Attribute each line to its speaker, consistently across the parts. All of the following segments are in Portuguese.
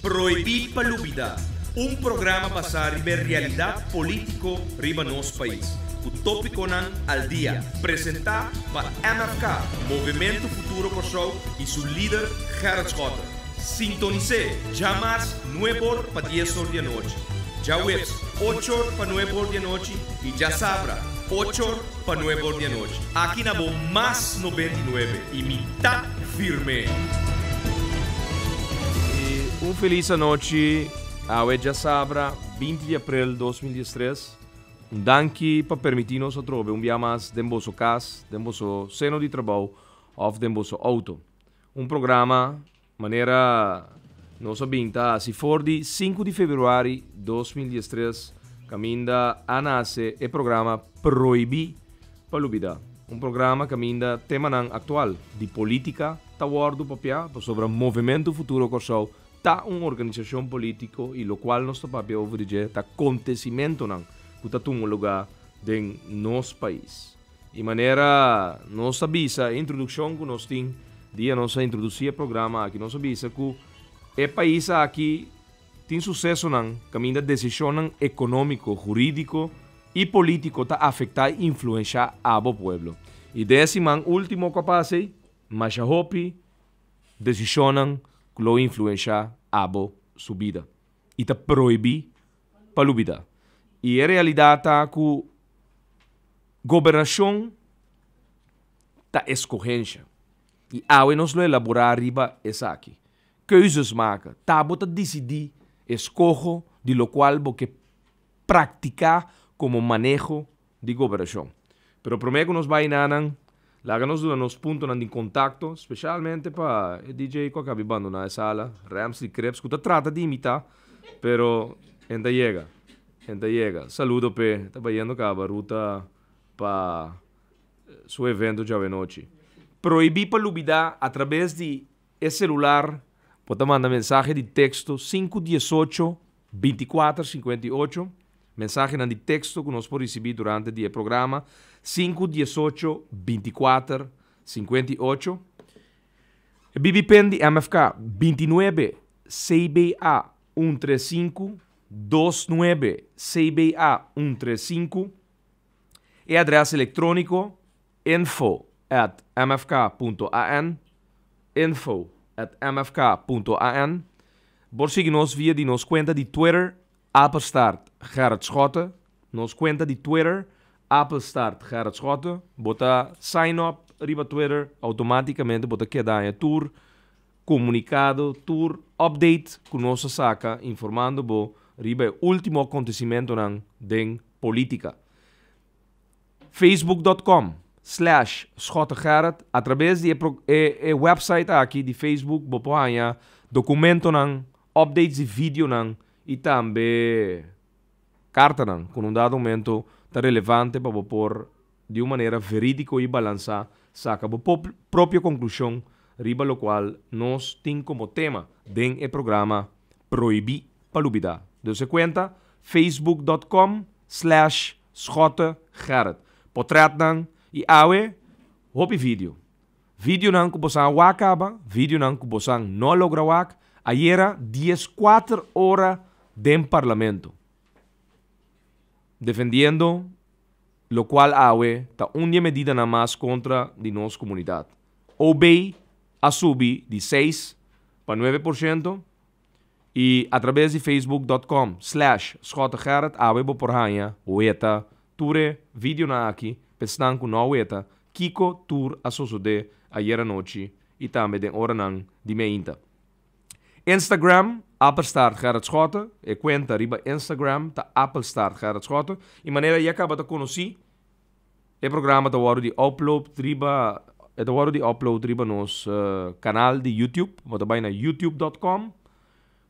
Speaker 1: Proibir Palúbida, um programa basado na realidade político riba nosso país. O tópico nan al dia, apresentado por MFK, Movimento Futuro Kosovo e seu líder Gerrit Schotten. Sintonize, jamais 9 horas para 10 horas da noite. Já webs, 8 horas para 9 horas da noite e já sabra, 8 horas para 9 horas da noite. Aqui na Bo Mais 99 e mitad firme.
Speaker 2: Um feliz noite a já sabra, 20 de abril de 2013. Um danke para permitir-nos trobe um dia mais de vosso casa, de vosso seno de trabalho ou de vosso auto. Um programa, maneira, nossa binta, se for de 5 de fevereiro de 2013, caminda a nascer o programa Proibir Palúbida. Um programa caminda tema atual de política, tá do papel sobre o Movimento Futuro Kosovo, tá uma organização política e lo qual nosso papel over tá acontecimento que tá um lugar em nosso país. De maneira, nossa visa, introdução que nós temos, dia nossa introduzir o programa aqui, nossa visa que o país aqui tem sucesso caminho da decisão econômico, jurídico e político tá afetar e influenciar o povo. E desse último que passei, mas a hope decisão que lo influencia a sua vida. E tá proibir palúbida. E a realidade é que a governação está escorrência. E agora nós vamos elaborar arriba essa aqui. Coisas marca. Tá bota decidir, escojo, de lo qual você praticar como manejo de governação. Pero prometo que nos vai nanan, láganos nos puntos de contacto, especialmente para o DJ que acaba de na sala, Ramsey Krebs, que trata de imitar, pero ainda llega. Saludo, pe. Está yendo a ruta para su evento de noche. Proibir palubidad a través de ese celular. Puede mandar mensaje de texto 518-2458. Mensaje de texto que nos puede recibir durante el programa 518-2458. BBPN de MFK 29 CBA 135 29 CBA 135 e adresso eletrônico info@mfk.an info@mfk.an. Por seguir-nos via de nos conta de Twitter @start Gerrit Schotten, nos conta de Twitter @start Gerrit Schotten, bota sign up riba Twitter automaticamente bota queda em tour comunicado, tour update que nossa saca informando bo riba último acontecimento den política. Facebook.com/SchottenGerrit através de website aqui de Facebook bo pohanha documento updates de vídeo e também carta com um dado momento tá relevante para pôr de uma maneira verídica e balançar saca bo própria conclusão riba lo qual nós tem como tema den o programa Proibir Palúbida. Dus cuenta facebook.com/SchottenGerrit. Portret e awe hopi vídeo. Vídeo que você acaba, vídeo que você não logra wak. Ayer 14 horas de parlamento. Defendiendo lo cual awe ta unha medida na más contra de nossa comunidade. OBEI a subir de 6 para 9%. E através de facebook.com/SchottenGerrit a web por hanha oeta ture vídeo na aqui pestan com não oeta Kiko tour a sosode ayer noite e também de hora de meinta. Instagram @start Gerrit Schotten e conta riba Instagram ta @start Gerrit Schotten e maneira já acaba de conhecer o programa da hora de upload riba nos canal de YouTube, bota vai na youtube.com.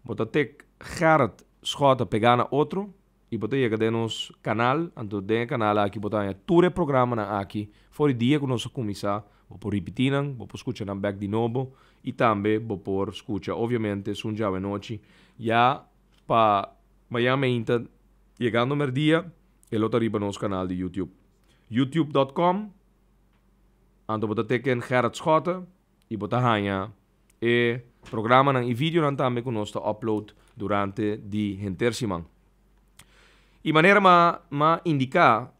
Speaker 2: Bota tek Gerrit Schotten pegana outro e bota chega de nos canal, anto de canal aqui bota ya ture programa na aqui, for dia que nós começar, vou por repetir, vou por escutar back de novo e também vou por escutar, obviamente, sunja e noite, já para Miami Inter, chegando no dia, e lo arriba nos canal de YouTube. youtube.com, anto bota tek Gerrit Schotten e bota hanha e programa nang i-video nang também que nós upload durante di semana. E maneira ma indicar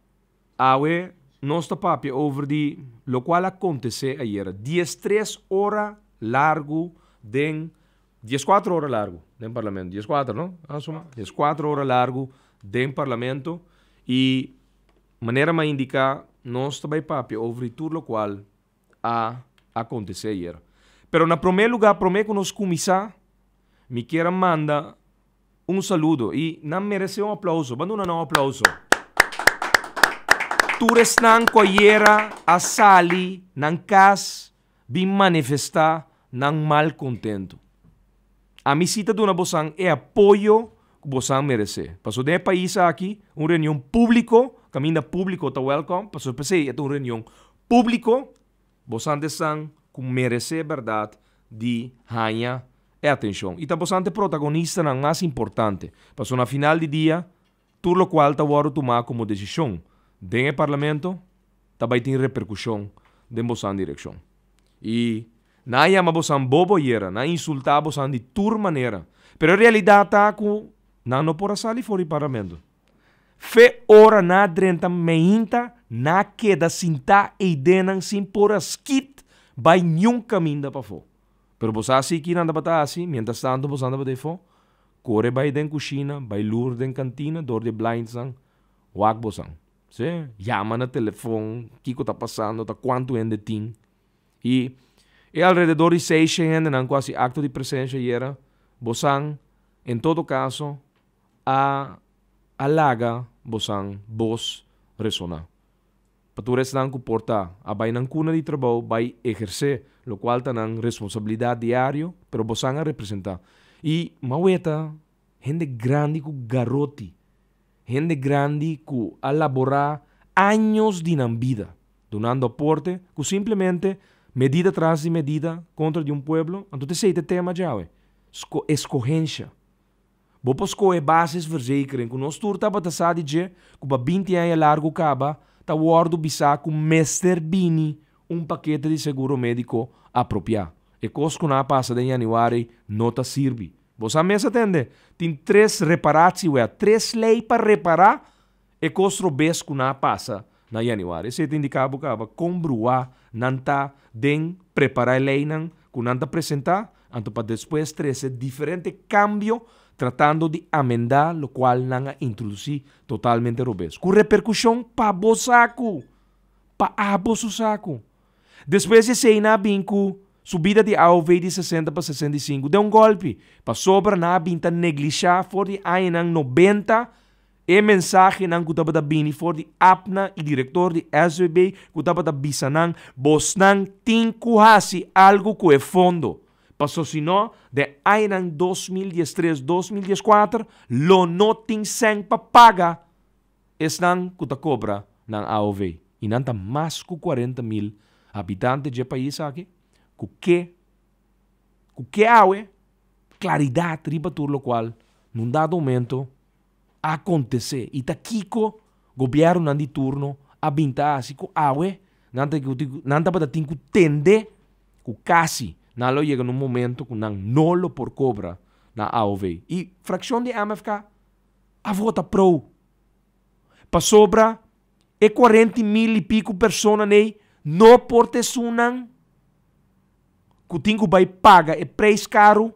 Speaker 2: awe nós papia over di lo qual acontece ayer 13 horas largo den 14 horas largo den parlamento 14 no asuma 14 horas largo den parlamento e maneira ma indicar nós também papia over tudo lo qual acontece ayer. Pero na primeiro lugar, que nós começar, me quero mandar saludo e não merece aplauso. Manda um aplauso. Tures nang koyera asali nang kas bim manifestar nang mal contento. A visita de uma bosang é apoio que bosang merece. Passou de país aqui, reunião público, caminho público tá welcome. Passou pensei é uma reunião público, bosang desang que merece verdade de ganhar atenção. E tá bosang protagonista nang mais importante. Passou na final de dia, tudo o qual tá waro tomar como decisão. Dentro do parlamento, também tem repercussão de bosan direção. E não é uma bosan bobo era, não insultar bosan de toda maneira. Pero a realidade tá que não pode sair fora do parlamento. Fe ora na drenta meinta, na queda sinta e denan sin por skit, vai nenhum caminho para fora. Pero bosan assim que não dá para assim, mientras tanto bosan dá para fora, corre vai dentro cozinha, vai lur dentro cantina, dor de blinds sang, wag bosan. Sí, llama no telefone, Kiko está pasando, está quanto ainda tem. E alrededor de 6 gente não quase acto de presença era, bosan, em todo caso, alaga bosan, voz ressonar. Patures não comporta, a vai não cuna de trabalho, vai exercer, lo qual está na responsabilidade diário, pero bosan a representar. E maueta, gente grande com garrote, gente grande que elaborar anos de vida, donando aporte, que simplesmente medida tras de medida contra de pueblo, então esse tema já é escorrência. Vou escolher bases verzekering, que nós turta para passar de que para 20 anos largo caba, tá guardo bisa com Mr. Bini paquete de seguro médico apropriado. E coisa que não passa de janeiro não tá sirve. Você mesmo atende? Tem 3 reparações, 3 leis para reparar e costro vez que não passa na janeiro. Esse te indicava que comprovar não está den preparar a lei não que não está apresentar, então para depois trazer diferente cambio tratando de amendar o qual não introduzir totalmente robês. Com repercussão para o saco, para abo o saco. Depois de ser na binco subida de AOV de 60 para 65, deu golpe. Para sobra na binta neglijar for de ainang 90 e mensagem nang kutaba da bini for de apna e diretor de SBB kutaba da bisanang bos nang tinkuhasi algo que é fundo. Passou sino de ainang 2013-2014 lo no ting seng pa paga es nang kuta cobra nang AOV. E nanta mais que 40,000 habitantes de país aqui. Que há claridade riba tudo o qual num dado momento acontecer e tá kiko governo não de turno a binta assim que há nanta para ter que tender que quase não lo chega num momento que não lo por cobra na AOV e fração de MFK a vota pro para sobra e 40,000 e pico pessoas nem não por ter sunang que o tingo vai pagar é preço caro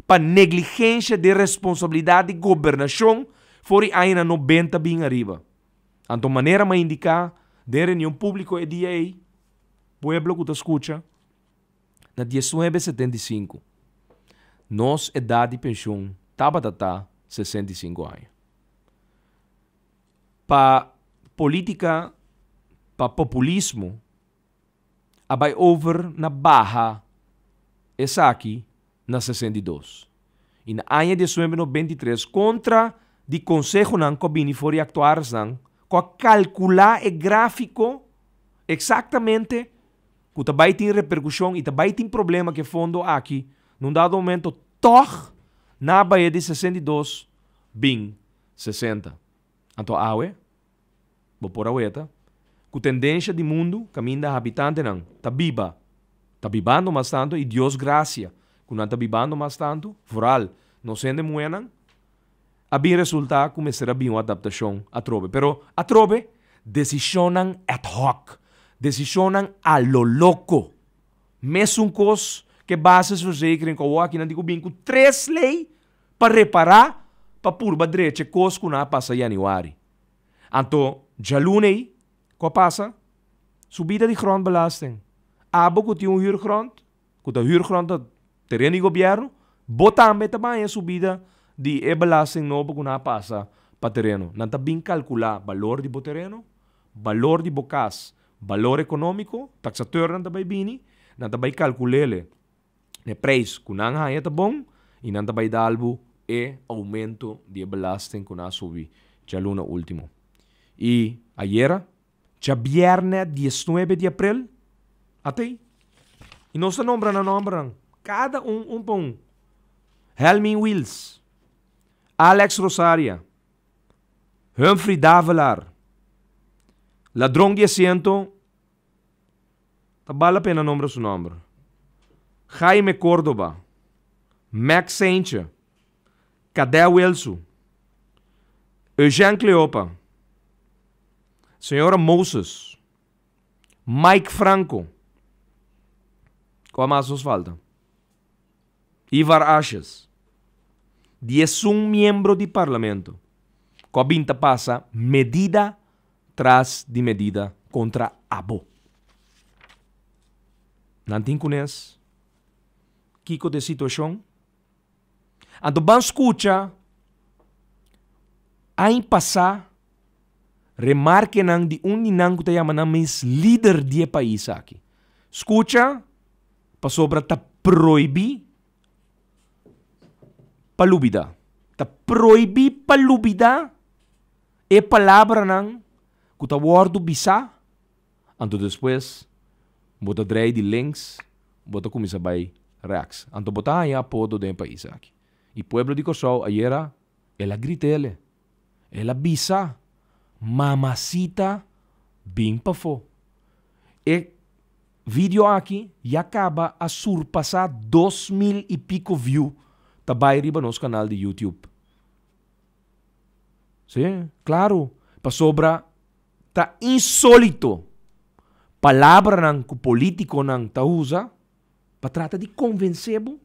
Speaker 2: para negligência de responsabilidade de governação fora ainda 90 bem arriba. Então, maneira mais indicar, de reunião pública é dia aí, pueblo que te escuta, na 1975, nossa idade de pensão estava 65 anos. Para política, para populismo, vai over na barra essa aqui na 62. E na ano de 1993, contra de Conselho não combine for actuar não, com calcular o gráfico exatamente que também tem repercussão e também tem problema que fundo aqui, num dado momento, toch na Bahia de 62, bem 60. Então, vou por a ueta, que tendência do mundo, caminho da habitante não, tá viva. Está vivando bastante e Deus graça quando está vivendo mais tanto, foral, não sendo muenan, a bem resulta começar a bem uma adaptação a trobe. Pero a trobe, decisionan ad hoc, decisionan a lo loco. Mesmo cos que bases verzekering ko aqui não digo bem com 3 leis para reparar para purba direita cos que não passa januari. Anto, jalunei, ko passa? Subida de grondbelasting. Abo que tem huurgrond, que a huurgrond é terreno de governo, botambe também a subida de belasting novo que não passa para terreno. Não está bem calcular valor de terreno, valor de bocas, valor econômico, taxateur não está bem bem, não está bem calcular o preço que não é bom e não está bem dar e aumento de belasting que não subi. Já luna último. E ayer, já viernes 19 de abril, até. E não se nombram. Cada um. Helmin Wills, Alex Rosaria, Humphrey Davelar, Ladrão de Asiento, vale a pena nombrar su nome. Jaime Córdoba, Max Saincha, Cadê Wilson, Eugene Cleopa, Senhora Moses, Mike Franco, qual mais nos falta? Ivar Ashes, 11 miembros do parlamento, que a passa medida tras de medida contra Abo. Não tem conhece? Kiko de situação? Ando ban escuta, aí passar, remarque nang de ninang que chama mis líder de país aqui. Escuta, para sobra ta proibir palubida. Ta proibir palubida e palavra nang que ta word bisa, ando depois bota drei de links, bota começa by reax. Ando bota aí apodo de país aqui. E pueblo de Cosau ayer ela gritele, ela bisa, mamacita bem pafo. E vídeo aqui já acaba a surpassar 2.000 e pico views tabay riba nos canal de YouTube. Sim, claro, para sobra tá insólito. Palavra nang que político nang ta usa para tratar de convencer-bo.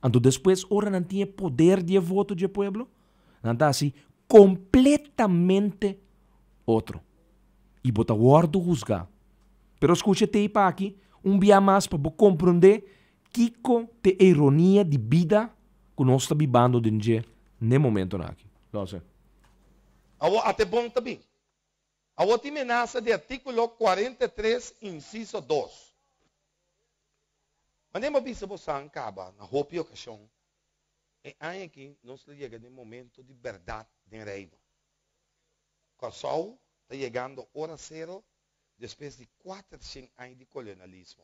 Speaker 2: Então depois ora não tinha poder de voto de pueblo. Não tá assim completamente outro. E bota guardo juzgar. Pero escucha te para aqui dia mais para compreender Kiko te ironia de vida que nós está vivendo no momento aqui. Nossa.
Speaker 3: Awo até bom também. Awo te amenaça de artículo 43, inciso 2. Mas nem bisa você acaba na roupa ocasião. E aí aqui nós chega no momento de verdade de reino. Cosau está chegando hora zero depois de 400 anos de colonialismo.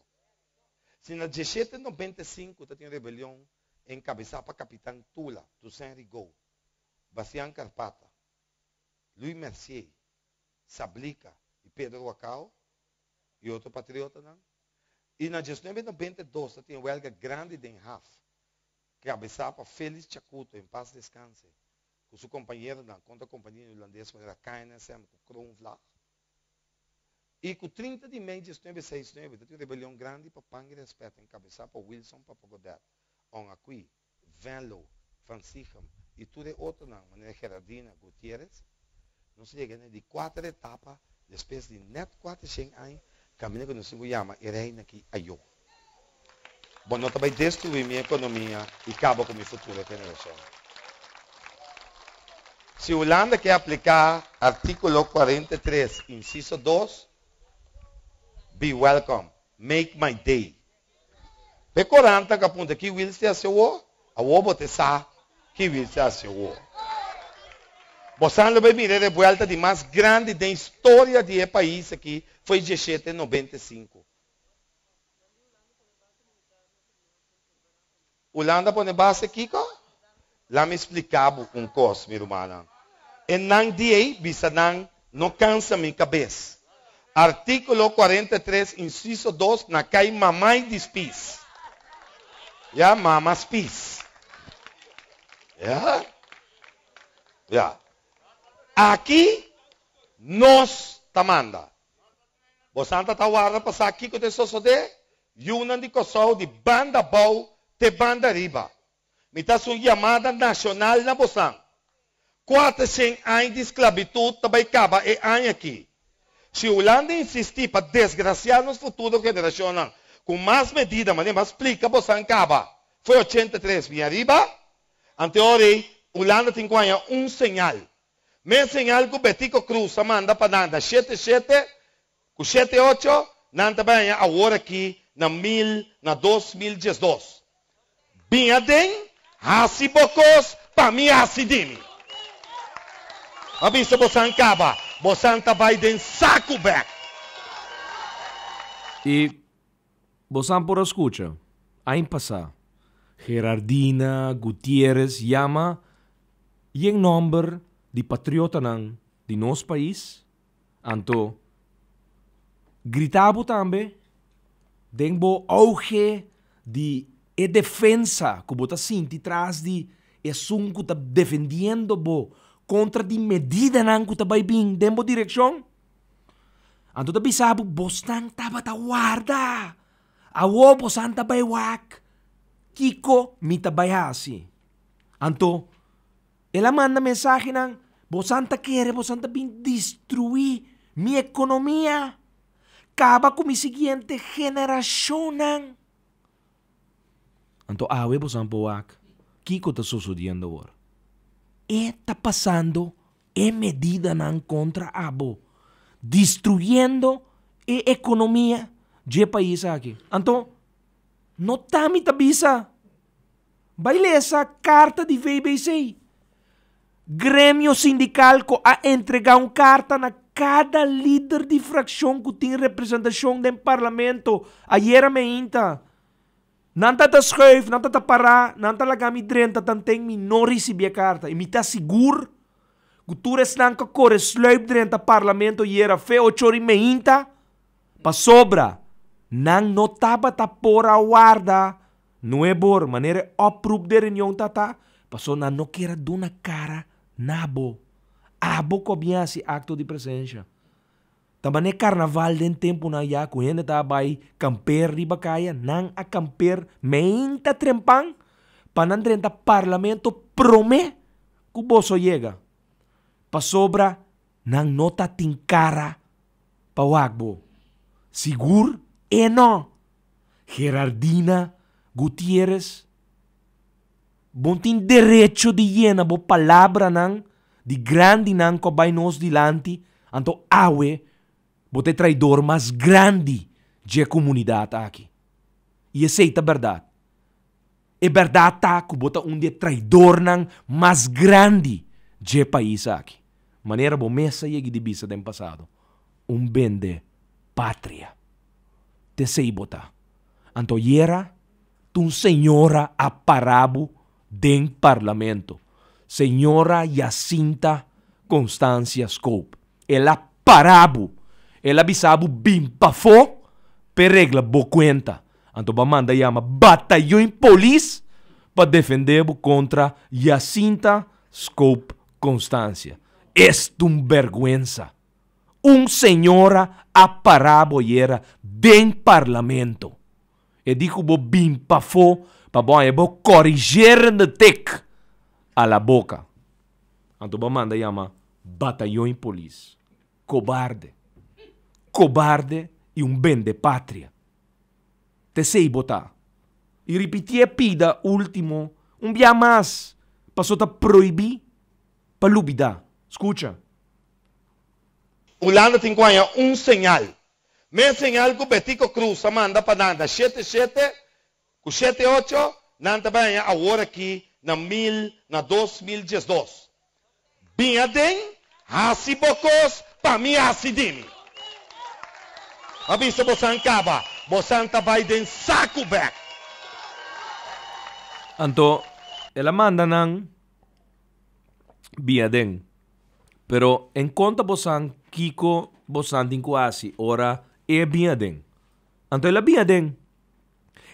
Speaker 3: Se na 1795 está tem rebelião encabeçada para capitão Tula, Toussaint Rigaud, Bastián Carpata, Louis Mercier, Sablica e Pedro Wacau e outro patriota não. E na 1992 tem uma huelga grande de Enhaf, que cabeçava para Félix Chacuto, em paz descanse, com seu companheiro na contra a companhia holandesa, que era KNSM, com Kronvlag. E com 30 de maio de 1969, tem uma rebelião grande para Pangue Respeto, encabeçada por Wilson Papagodet, on aqui, Venlo, Francisco e tudo outro não, maneira Gerardina Gutierrez. Nós chegamos de 4 etapas, depois de net 400 anos, caminho que nós chamamos Irene aqui ayo. Bom, não também destruir minha economia e acaba com minha futura geração. Se a Holanda quer aplicar artículo 43, inciso 2, be welcome, make my day. Pe 40 que aponta que will ser seu, a ovo te sa que will ser seu. Você vai mirar a volta de mais grande da história do país aqui, foi 1795. Holanda põe base aqui, lá me explicava coisa, minha irmã. E não diei, bisa não cansa minha cabeça. Artículo 43, inciso 2, na cai mamãe dispis. Ya, mama's peace. Ya. Ya. Aqui, nós tamanda. Bosanta tawara pa sa aqui ko te sosode, yunan di kosaw di banda bau te banda riba. Mitas un chamada nacional na Bosang. 400 anos de esclavitud também acaba e ano aqui. Se a Holanda insistir para desgraciar nos futuros gerações, com mais medidas, mas explica, Bosang acaba. Foi 83 bem arriba. Anteori, Holanda tem sinal. Meu sinal que o Betico Cruz manda para nada 77, com 78, nanta bem agora aqui na 2012. Bem adem, hasibokos, para mim hasidimi. Mabisa Bosang acaba, Bosang tabay den saco back.
Speaker 2: E Bosang por escucha, aí passa, Gerardina Gutierrez chama e em nome de patriota de nosso país, anto gritava também, denbo auge de defesa que bota sinti traz de assunto que está defendendo bo contra de medida nang que está vai bem dembo direção. Anto tabi sabu bostan taba ta guarda. Awo bosan tabay wak. Kiko mitabay hasi. Anto ela manda mensaje nang bosan ta kere bosan ta bin destruir mi economia. Acaba com mi siguiente generación nang. Anto awe bosan po wak. Kiko ta sucediendo agora. Está pasando medida nang contra abo. Destruyendo a economia de país aqui. Então, não está me tabisa. Baile essa carta de VBC. Grêmio sindical que a entregar uma carta na cada líder de fração que tem representação no parlamento. Ayer me inta. Nanta ta schuif, nanta ta para, nanta lagami drenta tanteng mi no recebi a carta. E mi ta seguro Culturas nang kakore sluip drenta parlamento yera fe ochori meinta pa sobra nang notaba ta pora guarda nuebor manere oproep de reunião tata paso na no kera duna cara nabo abo cobiasi acto de presença também carnaval den tempo na ya kuhende ta bay camper riba kaya nang a camper meinta trempang panan drenta parlamento prome kuboso llega pasobra nang nota tingkara pawagbo. Sigur no. Gerardina Gutierrez bontin derecho de llena bo palabra nang di grande nang ko bay nos dilanti anto awe bote traidor mas grande de comunidade aqui. E aceita verdade. E verdade tá que bota de traidor nang mas grande de país aqui. Maneira bom mesa e de bisa do passado. Bende pátria. Te sei botar. Anto yera tu senhora aparabo den parlamento. Senhora Jacinta Constância Scope. Ela parabo. Ela bisabo bimpafo per regla bo cuenta. Anto ba manda yama batalhão polis para defender contra Jacinta Scope Constância. Es un vergüenza. Senhora aparabo yera den parlamento. E dijo bo bimpafo pa bo bo corrigir de tek a la boca. Anto ba manda yama batalhão polis. Cobarde. Cobarde e bende patria. Te sei botar. E repetir pida último dia mais. Passou a proibir pa lubida. Escucha.
Speaker 3: Holanda tem sinal. Meu sinal que o Betico Cruz manda para nada 77, com 78, nanta bem agora aqui na 2012. Bem adem, hasibokos, para mim hasidimi. Abisa bosan acaba, bosan tabay den saco back.
Speaker 2: Anto, ela manda nang biadeng. Pero en conta bosan Kiko bosan din kuasi ora e biadeng. Anto ela biadeng.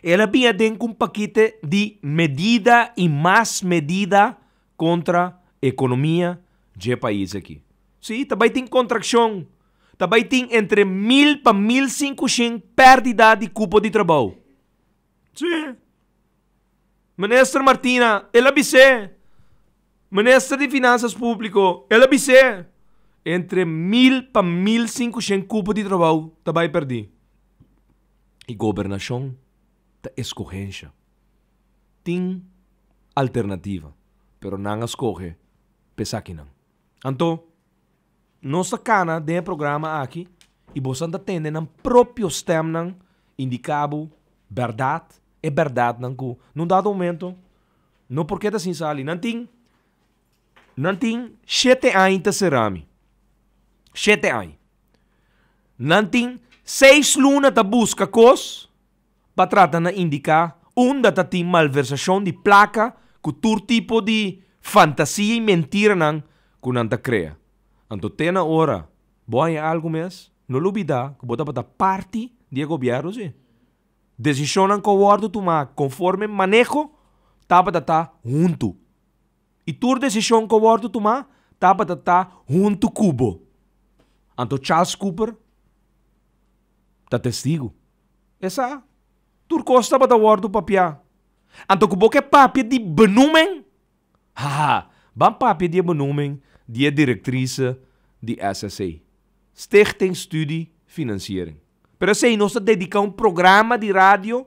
Speaker 2: ela vinha dentro com um paquete de medida e mais medida contra a economia de país aqui. Sim, também tem contração. Também tem entre 1.000 para 1.500 perda de cupo de trabalho. Sim. Ministra Martina, ela disse. Ministra de Finanças Público, ela disse. Entre 1.000 para 1.500 cupos de trabalho também perdi. E governação da escorrência. Tem alternativa, pero não escorre, pensa que não. Então, nossa cana de programa aqui, e você anda tendo no próprio sistema indicado verdade, é verdade, não, num dado momento, não porque assim sali, não tem 7 anos de cerame. 7 anos. Não tem 6 lunas de busca cos para tratar de indicar onde tem malversação de placa com todo tipo de fantasia e mentira que não te cria. Então, tem na hora, boa algo mais, não olvida que bota para parte do governo, sim. Decisão que o guardo tomar conforme manejo, tapa tá junto. E toda decisão que o guardo tomar, tapa tá junto cubo. Então, Charles Cooper tá testigo. Essa, tu costa para o guardo papia. Então, que boca papia de benumen, bam papia de benumen, die diretrice de SSA. Stichting Studie Financiering. Pero sei, nós dedicamos um programa de rádio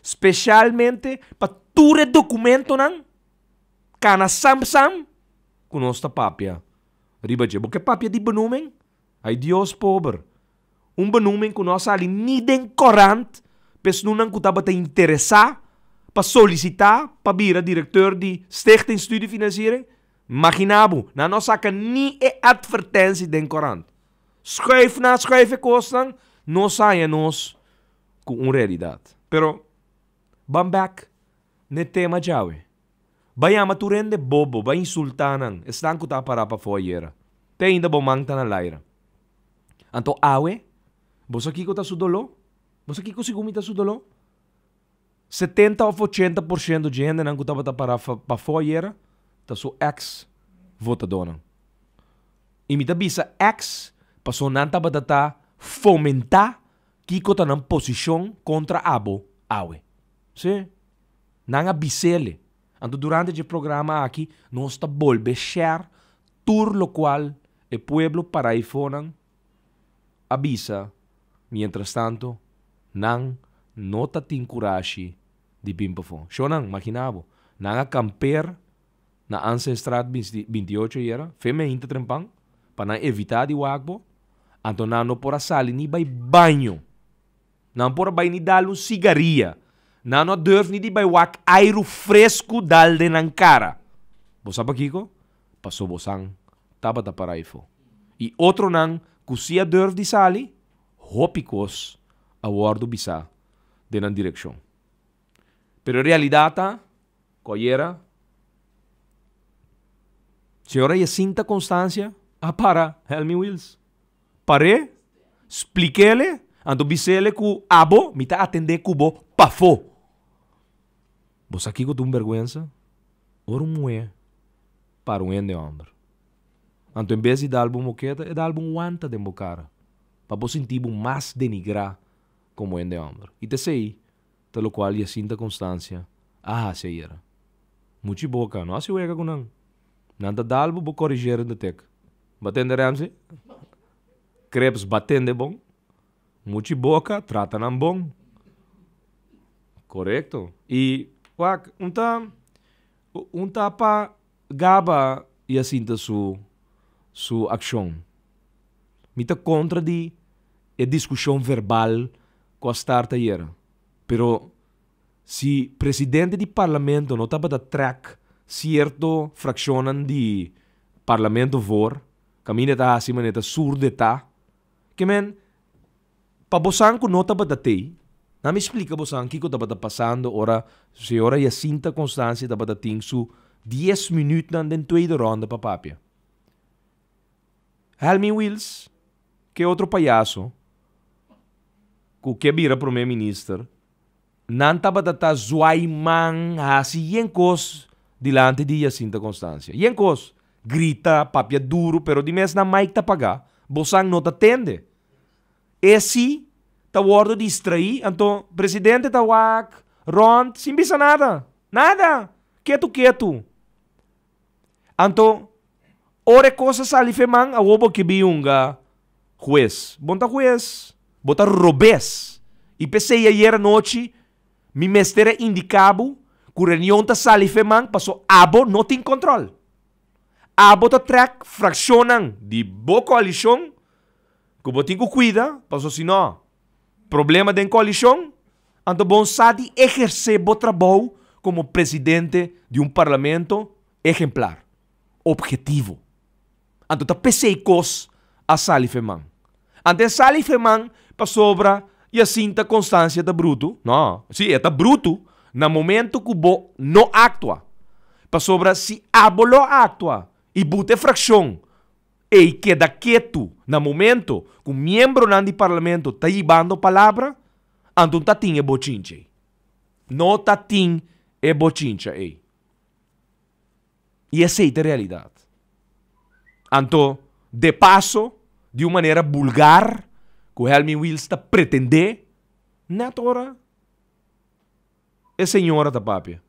Speaker 2: especialmente para todo documento não cana sam com nossa papia. Riba je, porque papia de benumen? Ai Deus pobre. Um benumen que nós ali nem corrente, pes não kutaba te interessar para solicitar para vir diretor de Stichting Studie Financiering. Imaginabo, na nossa saca nem é advertência de corrente. Schrijf kostan, não saia nós com uma realidade. Pero, back, ne tema jawe. Baya maturende bobo, ba insultanan, estão que tá para fora. Te ainda bomangta na laira. Anto awe, você aqui que tá sudolo? Você aqui que sigumita sudolo? 70 ou 80% de gente não que tá para fora, tá so ex votador. E me bisa ex passou nanta batata fomentar que tá na posição contra abo awe. Sim? Nanga bisele. Então, durante o programa aqui, nós está volve share tur lo qual o pueblo paraífonan avisa, mientras tanto, nang nota tin coragem de pimpafon. So nang, makinabo, nanga camper na ancestral 28 era, feme hinta trempang, para evitar de wagbo, anto nano por sali ni bay banho, nan por bay ni dalo cigaria, nano durf ni di bay wak airo fresco dalde nan cara. Bosa pa kiko? Paso bosang, tabata paraifo. E outro nang, kusia durf di sali, hopikos awardo bisa de nan direksyon. Pero realidad, koyera, senhora Jacinta Constância, para Helmi Wills. Pare, expliquele, ando bisele ku abo, mita atender kubo, pafo. Vos aqui com vergüenza, ora moe para ende hombre. Anto em vez de dar álbum moqueta, é dar álbum wanta de cara. Para vos sentir mais denigrar como ende hombre. E te sei, pelo qual Jacinta Constância, se era. Muito boca, não se uega com não. Nada dalbo bo corrigir de tek. Batende ramse? Crepes batende bom. Muito boca, trata nam bom. Correto. E, wak, unta pa gaba Jacinta su ação. Mita contra de discussão verbal com a starta era. Pero, se presidente de parlamento não estava da track certo fraccionan de parlamento vor, camina ta acima neta sur de ta, que men, pa bosan ko nota ba datei, na me explica bosan kiko ta ba passando, ora, senhora Jacinta Constância ta ba dating su 10 minutos nan den tweede ronda pa papia. Helmi Wills, que outro palhaço, que vira primeiro-ministro, nanta batata zuaimang hasi yenkos dilante di Jacinta Constancia. Yenkos grita, papia duro, pero di mes na Mike tapaga, bosang no tatende. Esi, tawardo distraí, anto, presidente tawak, Ron, simbisa nada. Nada. Quieto. Anto, ore coisa salifemang, awobo kibiunga, juez. Bota robes. E pensei ayer noite, mi mestere indicabo, que reunião ta salifemang, passou abo, não tem controle. Abo ta track, fraccionam de boa coalição, que botin ko cuida, passou se não, problema de coalição, anto bom sadi exercer bo trabalho como presidente de parlamento exemplar, objetivo. Anto ta pensei cos a salifemang. Ante salifemang, pa sobra Jacinta Constancia da bruto. Não, sim, é bruto na momento que o bo não actua. Pa sobra si abolo actua e bute fração e queda quieto na momento que o membro do parlamento está ibando palavra, então tá tinha bochinche. Não tá tinha é bochinche aí. E essa é a realidade. Então, de passo, de uma maneira vulgar, que o Helmi Wills está pretender, neta hora, é senhora da papia.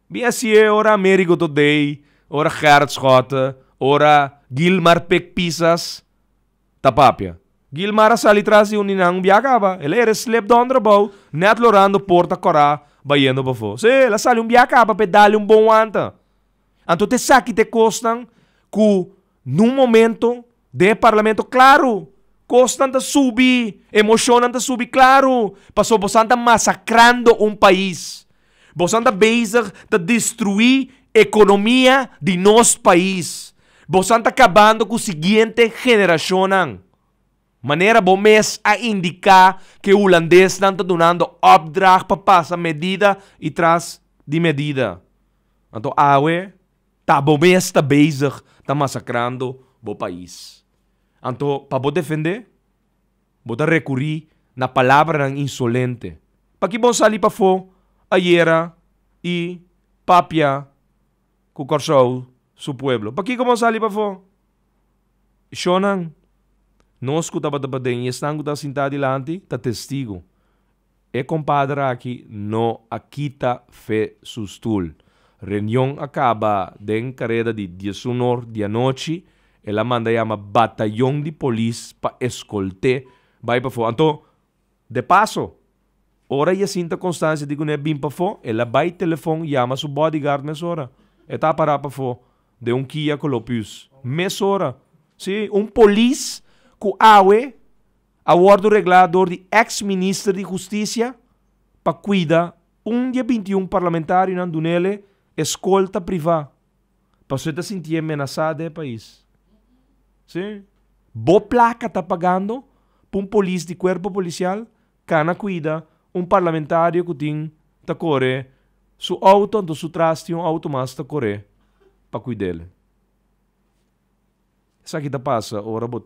Speaker 2: Bem assim é ora Américo Today, ora Gerard Schotten, ora Gilmar Pek Pisas, da papia. Gilmar sali trás de ninang biacaba. Ele era slep down the bow, net lorando porta corá, baiano bafo. Se, ela sali biacaba, pedale bom anta. Anto te saki te costan, que num momento de parlamento, claro, costan de subir, emocionam de subir, claro. Passou você anda massacrando país. Você anda bezig de destruir a economia de nosso país. Você anda acabando com a seguinte geração. Maneira bom mês a indicar que o holandês está dando opdracht para passar medida e traz de medida. Então, tá bom mês está bezig, está massacrando o país. Então, para defender, vou recorrer na palavra insolente. Para que bom sair para fora, ayer e papia com o seu pueblo. Para que bom sair para fora? Shonan, nós que estamos debatendo e estamos sentados diante, está testigo. É compadre aqui, não aquita fe sustul. Reunião acaba de carreira de 19 de noite. Ela manda chama batalhão de polícia para escolter. Vai para fora. Então, de passo, ora Jacinta Constancia digo né bem para fora. Ela vai telefone chama seu bodyguard mesora. Está para fora. De Kia Colopus. Mesora. Sim, polícia que a ordem regulador de ex-ministro de Justiça para cuidar dia 21 parlamentar na Dunele escolta privada. Para você se sentir ameaçado do país. Sim. Boa placa está pagando para polícia de corpo policial cana cuida parlamentário que tem tá corre su auto do su traste auto mas tá corre para cuidar dele. Isso aqui tá passa ora bot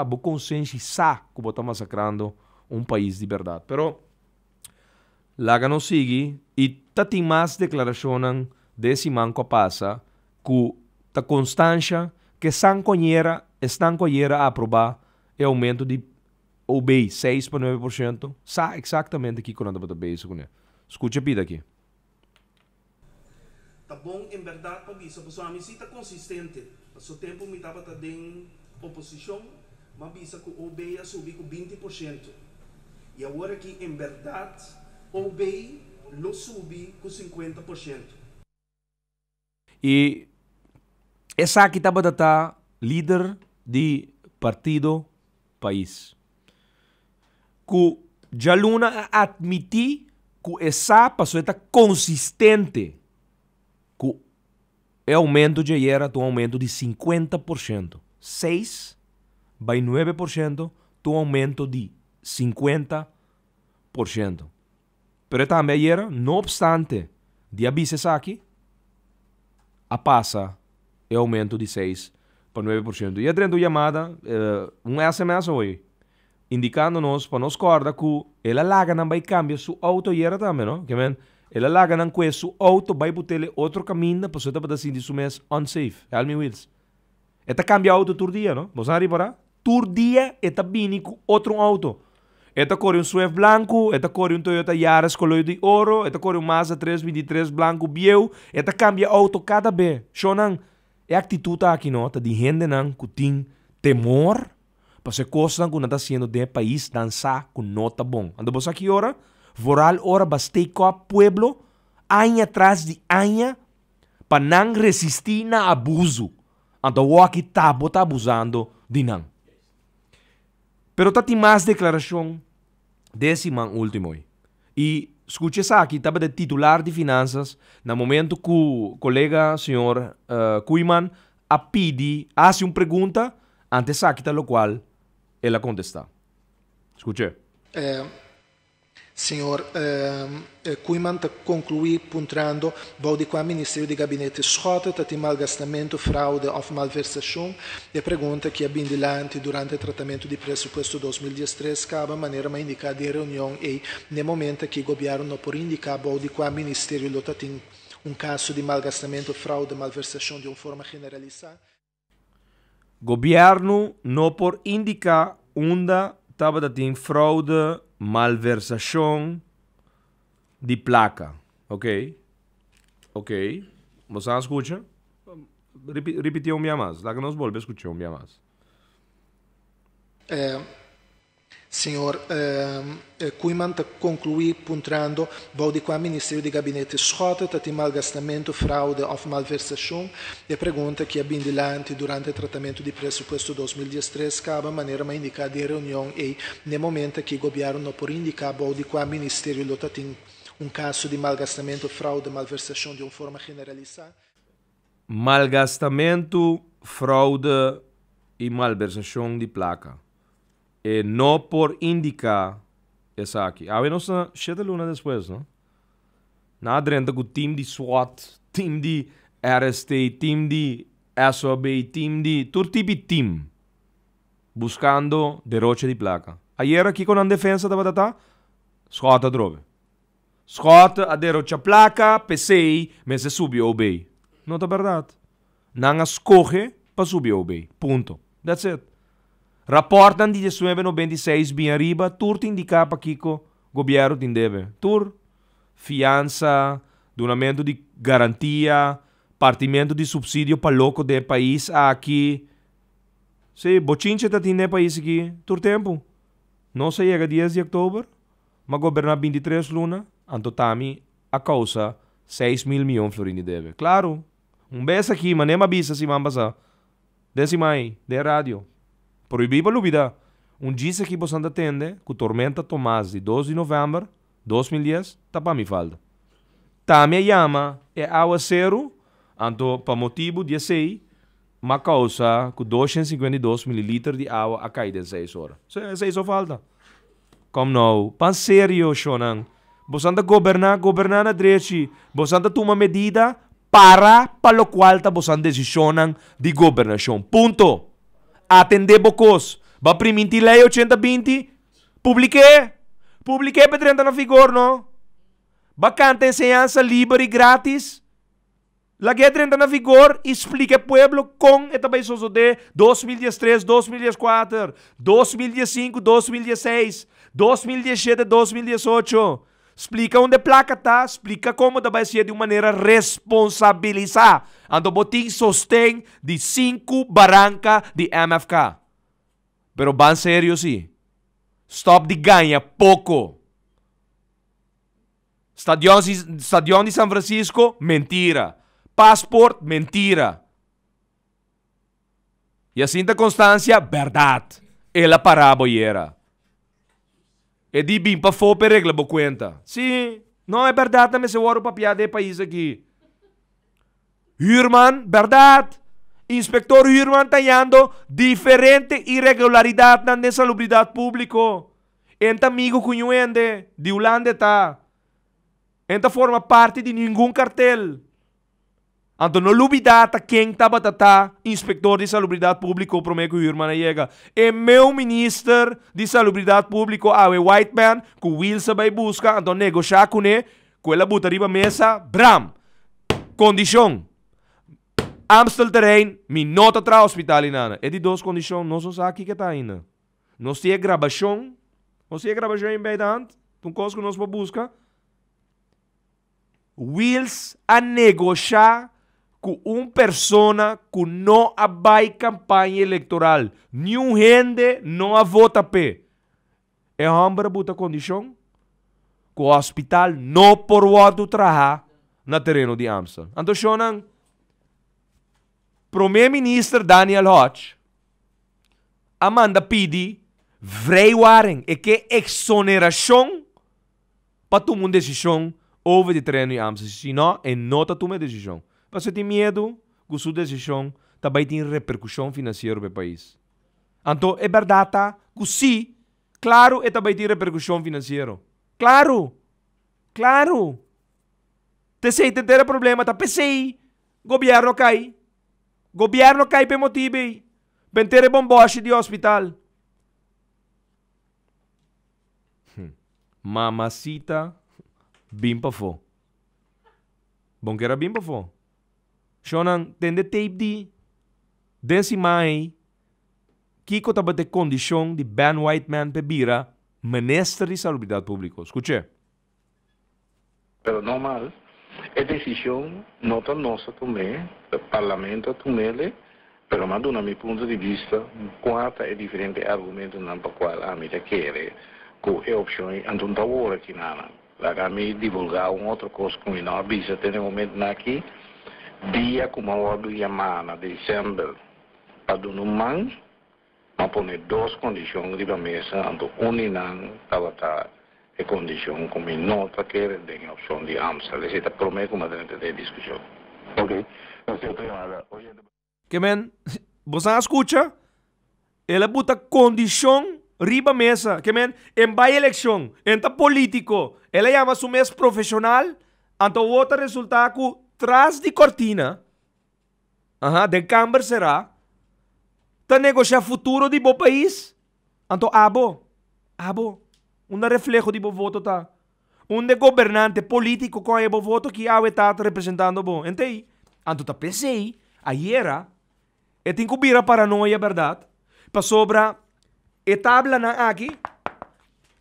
Speaker 2: bo consciência que bota massacrando país de verdade. Pero laga não sigue e tá tem mais declaração desse manco passa que tá constância que estão conhera a aprovar o aumento de OB 6,9%. Sa exatamente aqui quando eu bem isso. Escute a pida aqui.
Speaker 4: Tá bom, em verdade, para isso, a pessoa me está consistente. A seu tempo, me estava em oposição, mas visa que o OB ia subir com 20%. E agora que, em verdade, o OB lo subi com 50%.
Speaker 2: E essa aqui estava a líder de partido país. Que já Luna admiti que essa pessoa está consistente que o aumento de ayer é um aumento de 50%. 6,9% um aumento de 50%. Pero também ayer, não obstante, de avisos aqui, a passa é aumento de 6,9%. E dentro da chamada, SMS hoje, indicando-nos para nos corda que ela larga não vai cambiar sua auto e era também, não? Que men, ela larga não que sua auto vai botar outro caminho para você para assim de mês unsafe. Helmi Wills. Eta cambia auto todo dia, não? Você não para? Todo dia eta bini com outro auto. Eta corre Swift branco, eta corre Toyota Yaris color de ouro, eta corre Mazda 323 branco bieu, eta cambia auto cada vez. Shonan, é atitude aqui não, tá de gente não que tem temor, para ser coisa que não está sendo de país dançar com nota bom. Ando você aqui ora, voral ora bastei com o pueblo, año atrás de año, para não resistir na abuso. Ando o aqui tá abusando de não. Pero tem mais declaração desse man último. E escute essa aqui, estava de titular de finanças, no momento que o colega, senhor Kuiman, a pedi, faz uma pergunta, antes aqui, lo qual ela contesta. Escute.
Speaker 5: Senhor Kuiman conclui puntrando bom de qual Ministério de Gabinete schota de malgastamento, fraude ou malversação e pergunta que é bem dilante durante o tratamento de pressuposto 2013 cabe maneira mais indicada de reunião e no momento que o governo não por indicar bom de qual Ministério lota tem caso de malgastamento, fraude, malversação de uma forma generalizada.
Speaker 2: Governo não por indicar onda estava tem fraude, malversação de placa. Ok? Ok? Você escuta? Repetiu um dia mais. Lá que nós volvemos a escutar um dia mais.
Speaker 5: Senhor Kuiman conclui puntrando bom de qual Ministério de Gabinete schota de malgastamento, fraude ou malversação e pergunta que é bem dilante durante o tratamento de pressuposto 2013 cabe maneira mais indicada de reunião e no momento que o governo não por indicar bom de qual Ministério lota tem caso de malgastamento, fraude, malversação de uma forma generalizada.
Speaker 2: Malgastamento, fraude e malversação de placa. E não por indicar essa aqui. A ver, nós chega luna depois, não? Na adrenta com o time de SWAT, time de RST, time de SOB, time de... todo tipo de time. Buscando derroche de placa. Ayer aqui com a defesa da batata, Scott a droga. Scott a derroche a placa, PCI, mas se subiu o bem. Não é verdade. Não escolhe para subir o bem. Ponto. That's it. Raportan de 1996 bem arriba, tudo indica para que o governo tem deve. Tudo, fiança, donamento de garantia, partimento de subsídio para louco do país aqui. Se bochinche está tendo país aqui, todo tempo. Não se chega 10 de outubro, mas governar 23 luna, antotami a causa 6 mil milhões florini deve. Claro, beijo aqui, mas nem me avisa se vai passar. Décima aí, de rádio. Proibido para lubida. Dia que você atende, que tormenta Tomás de 2 de novembro 2010, tá para mim falta. Também chama é aguacero, anto para motivo 16, uma causa com 252 ml de água a cair de 6 horas. 6 horas falta. Como não? Pan sério, Shonan. Você anda governar na direita. Você anda tomar medida para o qual você decisionan de governação. Ponto. Atender bocos. Va priminti lei 80-20. Publiquei para 30 na vigor, não? Vacante enseñanza livre e grátis. La que 30 na vigor explica pueblo com esta beijoso de 2013, 2014, 2015, 2016, 2017, 2018. Explica onde a placa está, explica como vai ser de uma maneira responsabilizar. Ando botim sostém de 5 barranca de MFK. Pero bem sério sim. Stop de ganha pouco. Stadion de São Francisco, mentira. Passport, mentira. E a cinta Constância, verdade. Ela parava e era. E di bem para for per regra bo conta. Sim, não é verdade também se o papiado de país aqui. Hurman, verdade. Inspector Hurman tallando diferente irregularidade na salubridade público. Enta amigo cunhuende, de Holanda tá. Enta forma parte de nenhum cartel. Anto no lubidata quem tabatata inspector de salubridade pública prometo que o irmão chega. E meu ministro de salubridade pública, o white man, que o Wilson vai buscar, anto negociar com ele, com ela botar riba mesa, bram. Condição. Amstel terreno, me nota tra hospital inana. E de duas condições, nós não aqui que está ainda. Nós temos gravação, em beidant, um coisa que nós vamos buscar. Wills a negociar com uma pessoa que não vai campanha eleitoral. Nenhum gente não a vota p. É uma boa condição que o hospital não pode trabalhar no terreno de Amstel. Então, Shonan, primeiro-ministro Daniel Hodge Amanda pedi vrijwaring e que exoneração para tomar uma decisão over de terreno de Amstel. Se não, é nota tomar decisão. Para você ter medo que sua decisão também tem repercussão financeira para o país. Então, é verdade que sim, claro, é também tem repercussão financeira. Claro. Te sei ter problema, tá pensei, governo cai para motivo, para ter bomboche de hospital. Mamacita, bimpa fo. Bom que era bimpa fo. Shonan, tende tape di. Desse mai, Kiko taba de condição de ban white man pebira, ministro de salubridade pública. Escuche.
Speaker 6: Pero normal, é decisão não está nossa também, o parlamento também, pero mas do meu ponto de vista, quanto é diferente argumento não para qual a mim quer, com a opção então da hora aqui na, lá a mim divulgar outra coisa com não avisa tem um momento aqui, dia como a hora do semana de dezembro, para do no man, mas põe duas condições de mesa, então uninan estava e condição como nota que era de opção de Amstel. Esse é prometo uma de discussão. Ok.
Speaker 2: Que men, você escuta? Ela bota condição riba mesa. Que men, em vai eleição, enta político, ela chama su mês profissional, então outra resultado tras de cortina, de câmara será, tá negociar futuro de bom país, então abo, um reflejo de bom voto tá, um de governante político com a bom voto que a está representando bom, entende? Então tá pensei, ayer, tem que vir a paranoia, verdade, para sobra, tabla na aqui,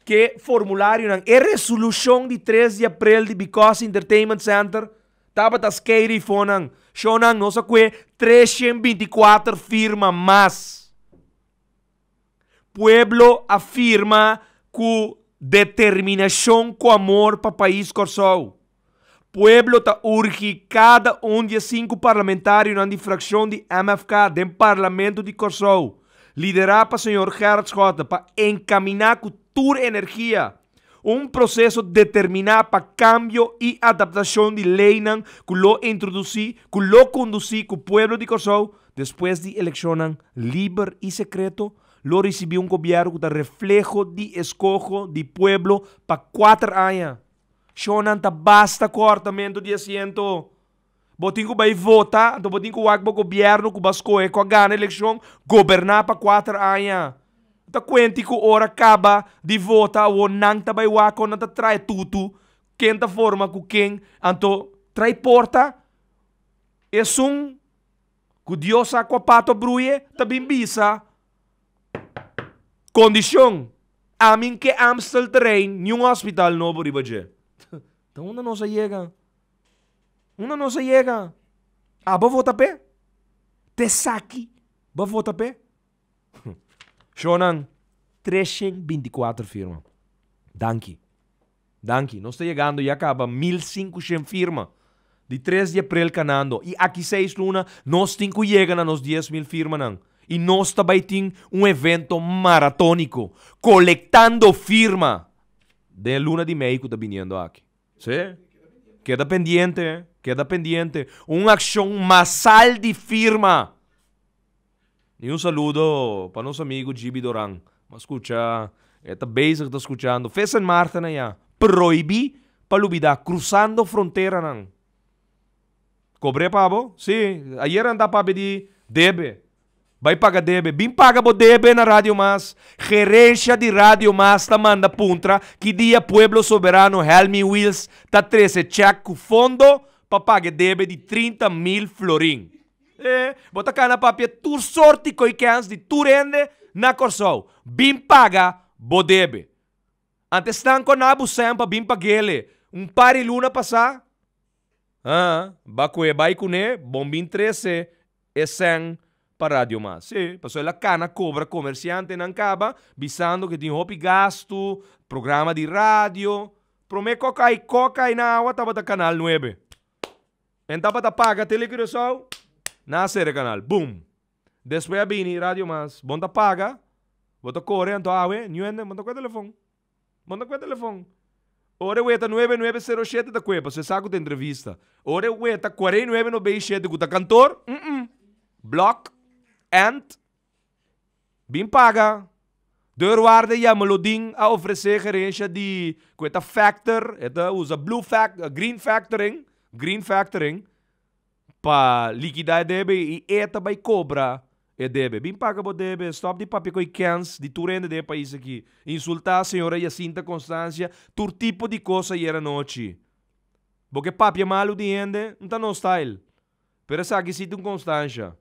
Speaker 2: que formulário na resolução de 3 de abril de Because Entertainment Center, tava tas keiri fonang, shonang no sa kwe 324 firma mas. Pueblo afirma com determinação com amor para país Corsou. Pueblo ta urge cada de 5 parlamentários na difração de MFK do Parlamento de Corsou. Liderar para o senhor Gerard Schotten para encaminar cultura e energia. Processo determinado para cambio e adaptação de lei que lo introduzir, que lo conduzir com o pueblo de Corsou, depois de eleição livre e secreto, lo recebiu governo que reflejo de escojo de pueblo para 4 anos. Shonan ta basta cortamento de assento. Botin ko vai votar, então botin ko wag governo que basco é com a gana eleição, governar para 4 anos. Ta kwenti ko ora acaba de votar o nang tabay wako na ta trai tutu, quem ta forma com quem, anto trai porta, que Dios aqua pato bruye, ta bimbisa. Condição, amin que Amstel terreno, nenhum hospital novo ribaje. Então uma não se chega. Ah, ba vota pe? Te saki, ba vota pe? Shonan, 324 firmas. Danke. Nós está chegando e acaba 1.500 firmas. De 3 de abril canando. E aqui 6 luna, nós temos que chegar a nos 10.000 firmas. E nós também temos evento maratônico. Colectando firma. De luna de meio que está vindo aqui. Sim? Queda pendiente. Uma ação massal de firma. E saludo para nosso amigo Gibi Doran. Escucha, esta base que está escuchando. Fez em Marta na ya. Proibir para lubida, cruzando fronteira nan. Cobre pabo? Sim. Ayer anda para pedir debe. Vai pagar debe. Bim paga bo debe na Rádio Mas. Gerência de Rádio Mas ta manda puntra que dia Pueblo Soberano Helmi Wills ta 13 check com fundo para pagar debe de 30.000 florim. Bota cana papia tur sorte coi cans de turende na Corsol. Bim paga bo debe. Antes estão com Abu Sampa bim pagele. Pari luna passar. Bakue vai kune bombin 13 e 100 para Rádio Mas. Sim, passou ela cana cobra comerciante não acaba, visando que tem hopi gasto, programa de rádio, prome coca e na água tava da canal 9. Então para paga telecriação, nascer canal, boom. Depois a bini Rádio Mas, bonta paga, bota corre então awe, nuende, bonta com o telefone. Bonta com o telefone. Ora ueta 9907 da cuepa, você sabe da entrevista. Ora ueta 4997 da cantor, block, and, bem paga. Deurwaarde ja meloding a oferecer gerência de cueta factor, eta usa green factoring, pa liquidar debe e eta vai cobra e debe. Bem paga bo debe, stop de papi coi cans de turende de país aqui. Insultar a senhora Jacinta Constância, tur tipo de coisa era noite. Porque papi é malo de ende, não tá no style. Pero sa aqui sinto Constância.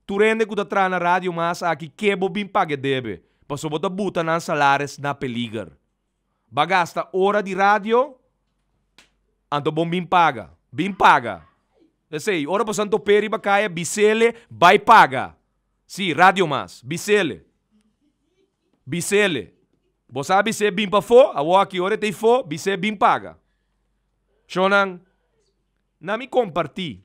Speaker 2: Turende que tá na Rádio Mas aqui quebo bem paga debe. Passo bota buta na salários na peligar. Bagasta hora de rádio, anto bom bem paga. Bem paga. Eu sei, ora para Santo Peri Bacaia, Bicele, vai paga. Sim, Rádio Mas, Bicele. Você sabe se bem para fo, a aqui ora tem fo, Bicele bem paga. Shonan, na me comparti.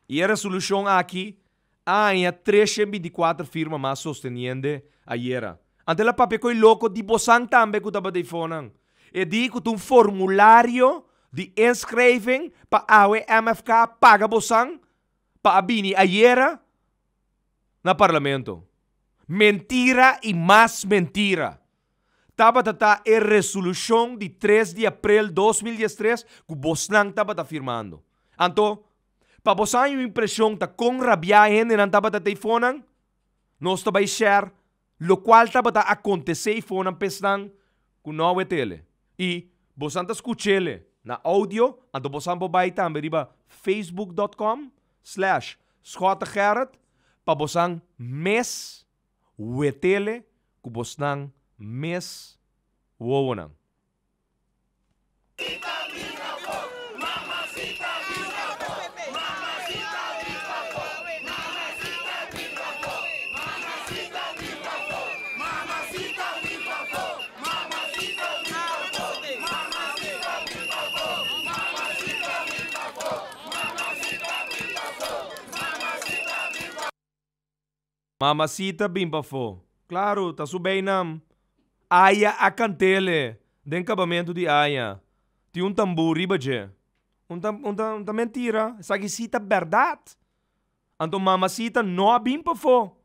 Speaker 2: E a resolução aqui, há 324 firmas mais sosteniendo ayer. Ante la papi coi louco di bosan tambe que tava de fonan. E di que um formulário de inscreving para a MFK paga bosan para abini ayer na parlamento. Mentira e mais mentira. Tava a resolução de 3 de abril de 2013 que Bosnan tava firmando. Anto, para bosan a impressão que com rabia ainda não tava telefonan, nós tava share, lo qual tava acontecer fona pestan com nova tele. E bosan escuchele na audio, anto bosan bobai também riba facebook.com/Scott para bosan mes wetele ku bosan mes wowonan. Mamacita bimba fo. Claro, tá subay nam. Aya a cantele. Den acabamento de aya. Ti tambor riba je. Mentira. Sagisita verdade. Anto mamacita no bimba fo.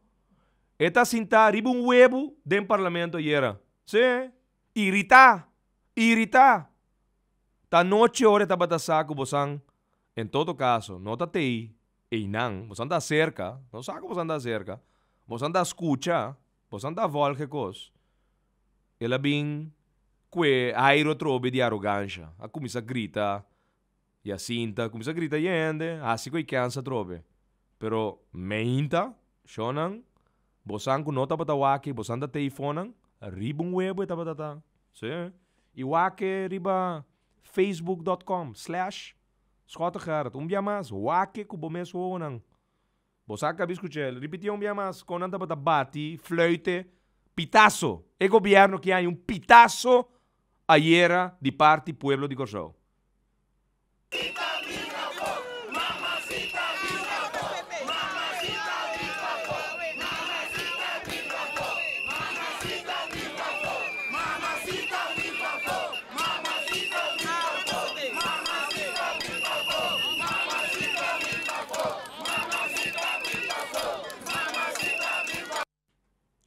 Speaker 2: Eta sinta riba huevo den parlamento yera. Se. Irita. Ta noche ore ta batasaco bosang. En todo caso, no ta tei. Einang. Bosang da cerca. No saco bosang da cerca. Você anda escuta, você anda volta cos. Ela bem que airo trobe de arrogância. A começa a gritar, e a cinta começa a gritar yende, assim que cansa trobe. Pero meinta, shonan, você anda com nota para wake, você anda telefonan, riba web eta batata. Sim. E wake riba facebook.com/Scott Gerard. Dia mais, wake com bomes wonan. Você acaba de escutar, repetir dia mais, quando anda para bate, fleute, pitazo. É governo que há pitazo ayer de parte Pueblo de Corsol.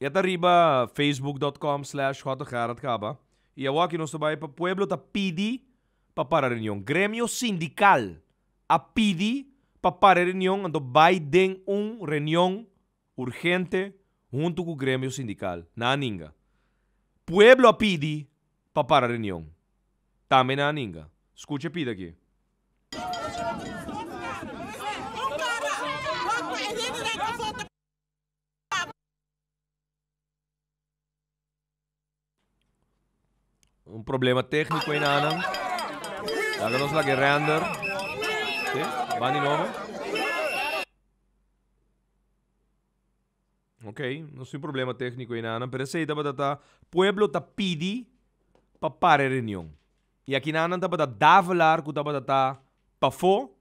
Speaker 2: E até arriba facebook.com/Gerard Caba. E eu aqui nós trabalhamos para Pueblo ta pidi para reunião. Grêmio sindical a pedir para a reunião, ando vai den reunião urgente junto com o grêmio sindical. Na ninga. Pueblo a pedir para a reunião. Também na ninga. Escute a pida aqui. Problema técnico aí na Anang. Háganos la que render. ¿Sí? ¿Van de nuevo? Ok, no hay problema técnico aí na Anang. Pero esse tá pueblo tá pidi para a reunião. E aqui na Anang tá davelar que tá para fo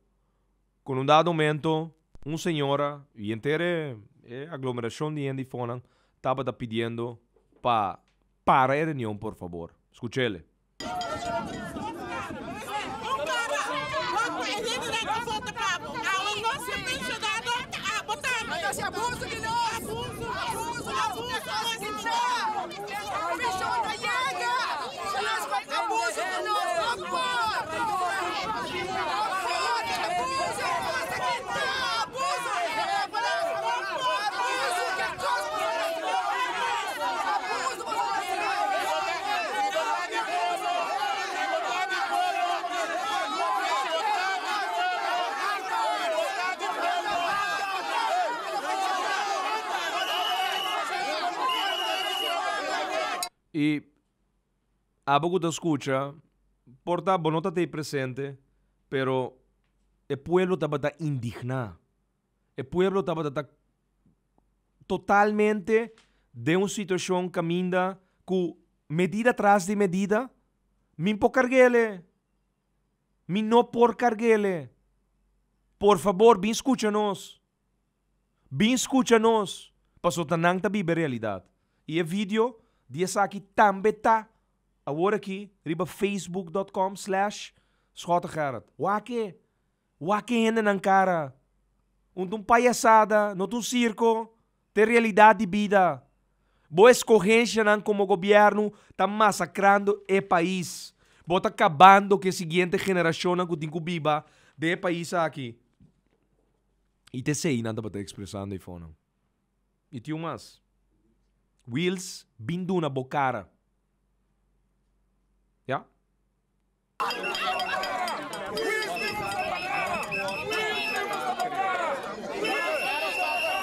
Speaker 2: com dado momento senhora e inteira aglomeração de gente fora estava pedindo para a reunião, por favor. Escúchele. E a pouco te escucha, porta bonota te presente, pero el pueblo estaba indignado. El pueblo estaba totalmente de uma situação caminda com medida atrás de medida. Min por carguele. Min no por carguele. Por favor, bin escucha-nos. Bin escucha-nos. Passou tanang tabi a realidade. E o vídeo dia aqui também tá agora aqui riba facebook.com/schotegarat. Wake ainda na cara. Palhaçada, não um circo, tem realidade de vida. Boa escorrência não como governo tá massacrando o país. Boa tá acabando que a seguinte geração não tem que viva de país aqui. E te sei nada para te expressando aí fora. E tem mais. Wheels bindu na bocara. Ya?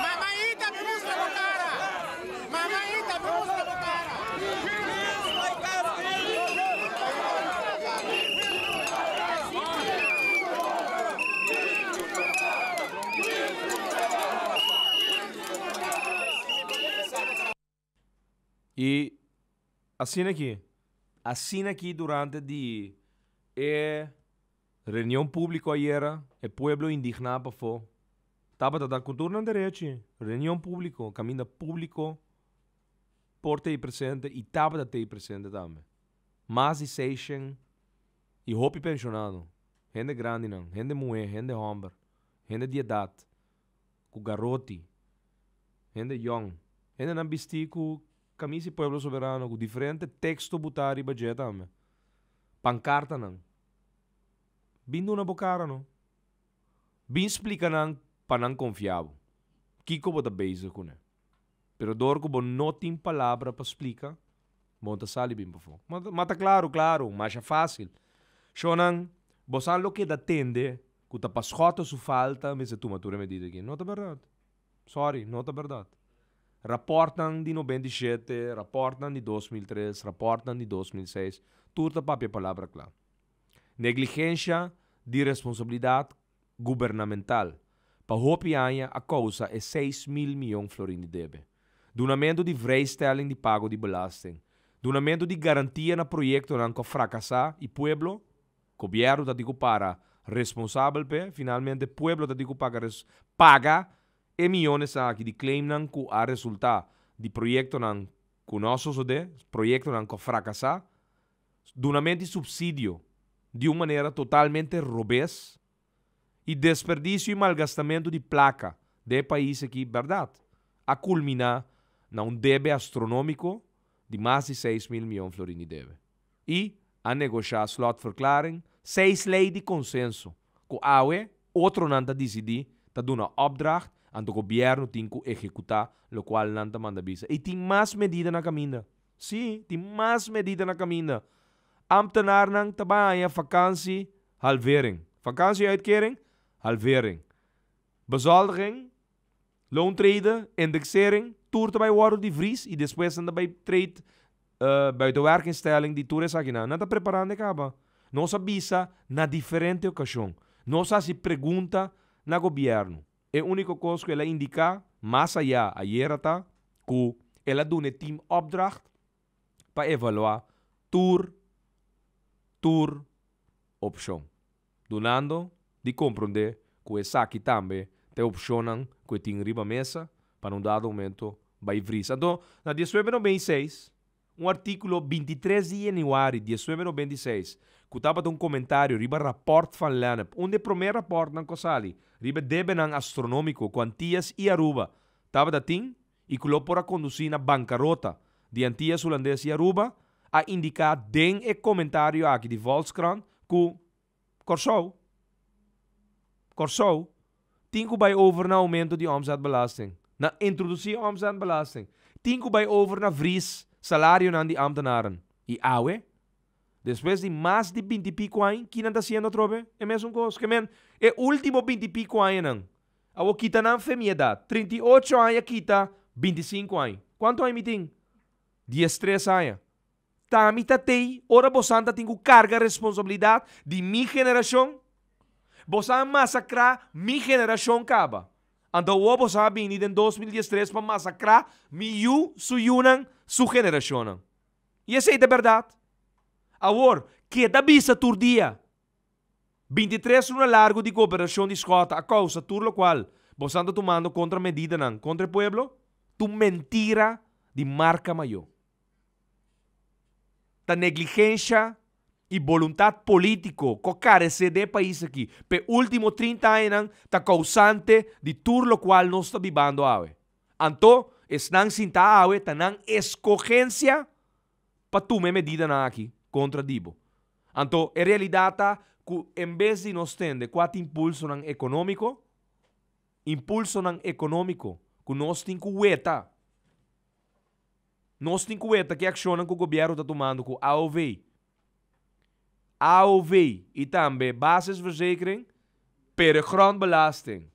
Speaker 7: Mamaita me busca bocara. Mamaita me busca bocara.
Speaker 2: E assim aqui durante a reunião pública ayer, o pueblo indignado foi. Estava da cultura na direita, reunião pública, caminho público, porta e presente, e estava da presente também. Mais de 600 e hopi pensionado, gente grande não, gente mulher, gente homem, gente de idade, com garoti, gente young, gente não vestir com camisa Pueblo Soberano, com diferente texto botar e budget também. Pancarta não. Bindo na bocara não. Bin explica não para não confiável. Kiko bota base com ele. Pero dor que não tem palavra para explicar, monta sali bem para fora. Mas tá claro, mas é fácil. Shonan, você lo que atende, que tá pascota su falta, mas tu matura medida aqui. Não tá verdade. Sorry, não tá verdade. Rapportam de 97, rapportam de 2003, rapportam de 2006. Tudo para a palavra clara. Negligência de responsabilidade governamental. Para hopianha, a causa é 6 mil milhões florin de debe. Donamento de vrijstelling de pago de belasting. Donamento de garantia na projeto não que fracassar e pueblo, governo tá digo para responsável pe, finalmente pueblo tá digo paga e milhões aqui de claim não que a resultado de projeto não que nosso de projeto não que fracassar. Donamento de subsídio de uma maneira totalmente robês e desperdício e malgastamento de placa de país aqui, verdade, a culminar num débito astronômico de mais de 6 mil milhões florin de débito. E a negociar slotverklaring, 6 leis de consenso, com AUE outro nanta decidir, tá dando uma opdracht, e o governo tem que executar, o qual nanta manda bisa. E tem mais medida na caminho. Sim, tem mais medida na caminho. Ambtenaar nang tabaya vakantie halvering. Vakantieuitkering halvering. Bezoldiging, loontreden, indexering, toert bij worden die vries, en después dan bij trade buitenwerkinstelling die toer is aqui na. Nada preparando acaba. Nossa bisa na diferente ocasião. Nossa se pergunta na governo. É a única coisa que ela indica, mais allá, ayer tá, que ela dá um team opdracht para evaluar tour opção. Donando de compreender que essa aqui também te opcionam que tem riba mesa para um dado momento vai vrisa. Então, na 1996, artículo 23 de januário de 1996, que estava um comentário riba rapport van Lennep, onde o primeiro rapport não cosali, riba debenang astronômico, quantias e Aruba, estava da ting e que por a conduzir na bancarrota de Antillas Holandesas e Aruba, a indicar den e comentário aqui de Volkskrant que Corsou, tem que vai over na aumento de omzetbelasting, na introduzir omzetbelasting, tem que vai over na vries salário na de ambtenaren. E awe, depois de mais de 20 pico anos, que não está sendo trobe, é mesmo coisa. Que men, é último 20 pico anos não. A kita na femiedade, 38 anos kita 25 anos. Quanto anos me tem? 13 anos. Tami tatei, ora bosanta tem que carga responsabilidade de minha geração. Bosan massacrar minha geração caba. Então o bosan vini em 2013 para massacrar miu suyunan su geração. E essa é a verdade. Agora, que da bisa tur dia. 23 no largo de cooperação de Escota a causa tur lo qual bosan está tomando contra medida nan contra o pueblo, tu mentira de marca maior. Da negligência e vontade político que carece de país aqui. Pe último 30 anos está causante de tudo o qual nós estamos vivendo hoje. Então, estão sinta hoje, estão escolhência para tomar medida aqui contra Dibo. Então, a realidade é que em vez de nós ter quatro impulso econômico, que nós temos que ver. Nós temos que ver que a ação que o governo está tomando com a AOV e também basisverzekering, pero grondbelasting,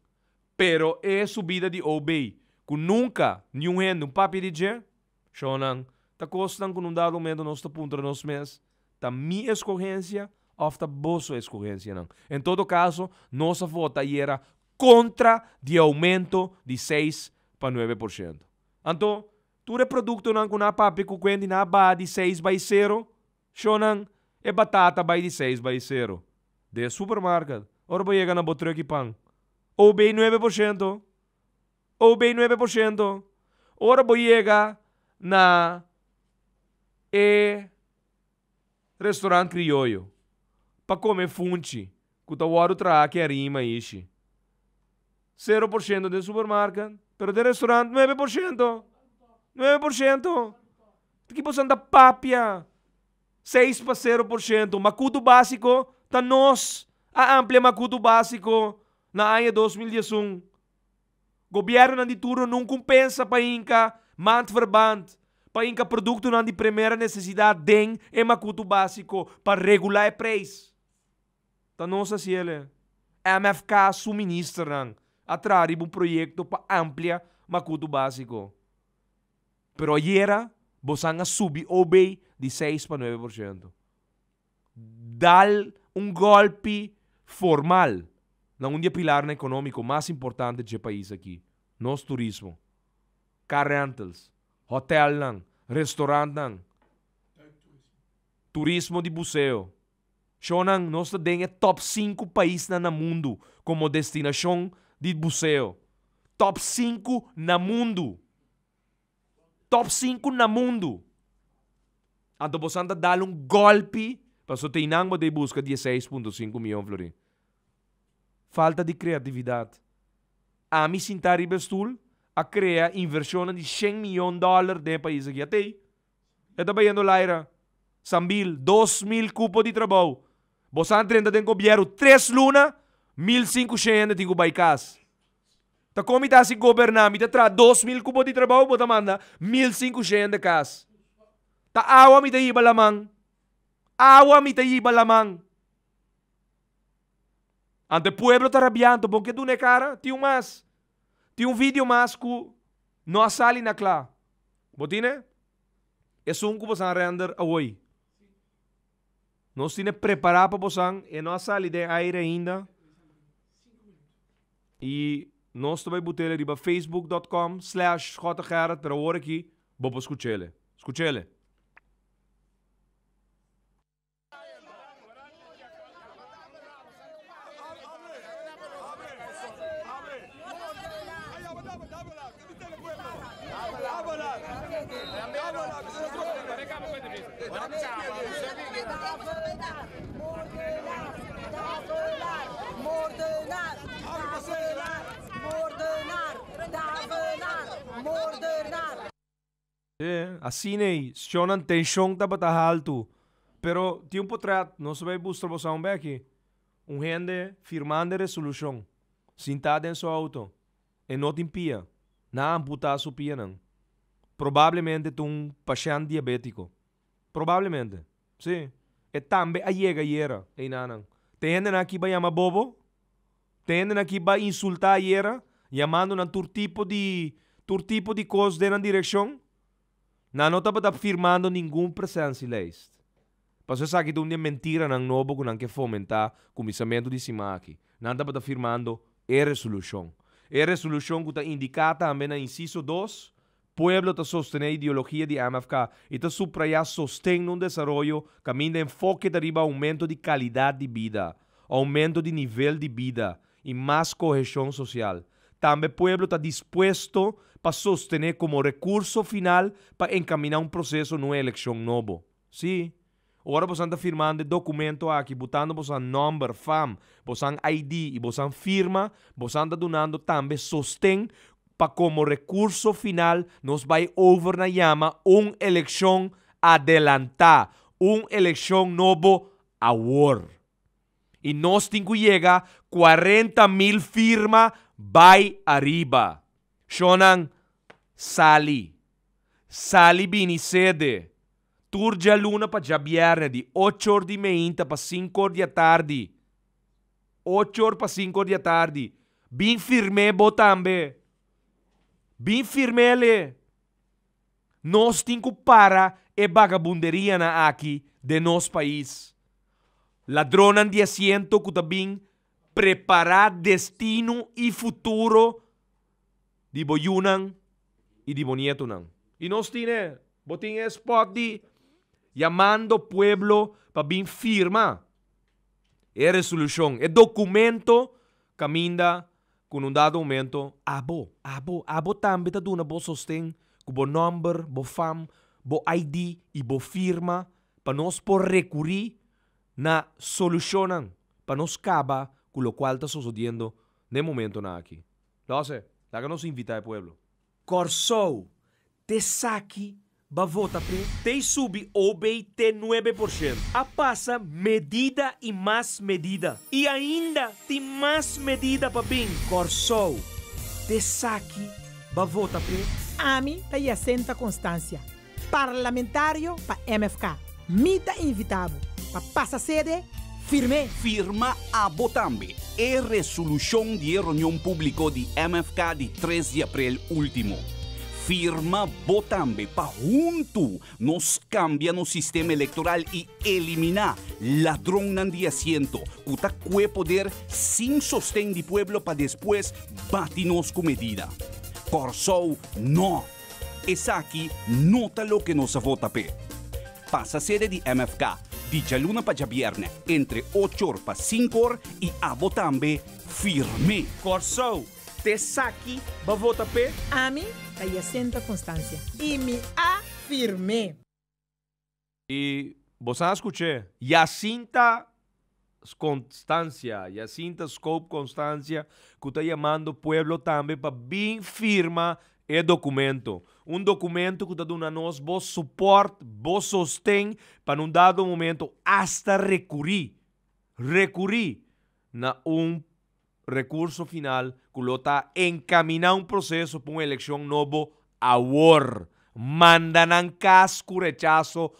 Speaker 2: pero é subida de OB, que nunca nenhum rende papel de dinheiro, chonan, tá custando com dado momento nós tá punta nos meses, tá minha escorrência ou tá bolsa escorrência não. Em todo caso, nossa vota era contra de aumento de 6 para 9%. Então, tu é produto não com na papel que quente na ba de 6/0, chonan, e batata vai de 6/0. De supermercado. Ora vai chegar na botrek e pão. Ou bem 9%. Ora vai chegar na restaurante criollo. Para comer funchi. Que tá o tra que é rima ishi. 0% de supermercado. Pero de restaurante 9%. 9%. Que você anda papia. 6% makuto básico, tá nós a amplia makuto básico na ano 2011. Governo não de turno não compensa para inca mandverband, para inca produto não de primeira necessidade den e makuto básico para regular o preço. Tá nós assim ele. MFK suministram atrás um projeto para amplia makuto básico. Pero ayer você subir OB de 6 para 9%. Dar golpe formal na um pilar econômico mais importante do país aqui. Nosso turismo. Car rentals, hotel, restaurante, turismo de buceo. Shonang, nós temos top 5 países no mundo como destinação de buceo. Top 5 no mundo. Top 5 no mundo. Então você anda dar golpe para só ter nango de busca 16,5 milhões florin. Falta de criatividade. A mim sentar em bestul a criar inversão de $100 milhões de país aqui até. Está vendo Laira? Sambil, 2.000 cupos de trabalho. Você anda tem governo 3 lunas, 1.500 tigo baikas. Ta komita si gobernar, mita tra 2.000 kubo di trabaho, bota manda 1.500 kas. Ta awa mita iba lamang. Awa mita iba lamang. Ante pueblo tarabianto, porque tu ne cara, ti mas. Ti vídeo mas ku no asali na kla. Botine? É um que você render away. Nós temos preparar para você e não asali de aire ainda. E nós também botamos riba facebook.com/JGerard para agora aqui, vou escutar. Escutar. Assim é, sionan tensão tá bata alto. Pero tempo trat, nós vai buscar você aqui. Gente firmando resolução, sentada em seu auto, e não tem pia, na amputar sua pia não. Provavelmente um paciente diabético. Provavelmente, sim. E também a era, e não. Tem gente aqui vai chamar bobo, tem gente aqui vai insultar a era, chamando na tur tipo de coisa de na direção. Não está firmando nenhum presença leis. Para você sabe que é mentira não novo que não quer fomentar o comissamento de cima aqui. Não está firmando a resolução. A resolução que está indicada também na inciso 2, pueblo está sostener a ideologia de MFK e está subrayar sostém no desenvolvimento, caminho de enfoque de arriba aumento de qualidade de vida, aumento de nível de vida e mais coesão social. Também o pueblo está disposto para sostener como recurso final para encaminar um processo numa eleição novo. Sim. Agora você está firmando documento aqui, botando você number, FAM, você ID e você firma, você está donando também sostém para como recurso final nos vai over na llama eleição adelantada, eleição novo agora. E nós temos que chegar 40.000 firmas vai arriba. Shonan Sali bini sede. Turja luna pa jabierne di 8h30 pa 5h da tarde. 8h pa 5h da tarde. Bin firme botambe. Bin firmele. Nós temos que para e vagabunderia na aqui de nosso país. Ladronan de asiento que também preparar destino e futuro de boyunan e de bonietunan. E nós temos botin spot de chamando pueblo para vir firma. É resolução, é documento caminda com dado momento. Abo também está dando bo sostém, com bo number, bo fam, bo ID e bo firma para nós por recorrer na solucionan, para nós acabar com o qual está sucedendo no momento na aqui. Então, daga nos invitar ao pueblo. Corsou, te saque, ba vota pe, te subi obey te 9%. A passa medida e mais medida. E ainda tem mais medida para bem. Corsou, te saque, ba vota pe.
Speaker 8: Ami ta Jacinta Constância, parlamentário para MFK. Mita invitado para passa sede firme.
Speaker 9: Firma a Botambe e resolução de reunião pública de MFK de 3 de abril último. Firma Botambe para junto nos cambia no sistema eleitoral e eliminar ladrão de asiento, que tá com poder sem sostém de pueblo para depois batir-nos com medida. Corsou, não. Essa aqui nota lo que nos vota pe. Passa sede de MFK, de luna para viernes, entre 8h para 5h e a Botambe firme.
Speaker 2: Corsou, te saque, ba vota pe.
Speaker 8: Ami ta Jacinta Constância. E me afirme.
Speaker 2: E você escutou? Jacinta Constância, Jacinta Scope Constância, que está chamando o pueblo também para bem firma e documento. Documento que está dando a nós bom suporte, bom sostém para num dado momento hasta recorrer na recurso final que lo está encaminando un proceso para una elección novo ahora. Mandan casco rechazo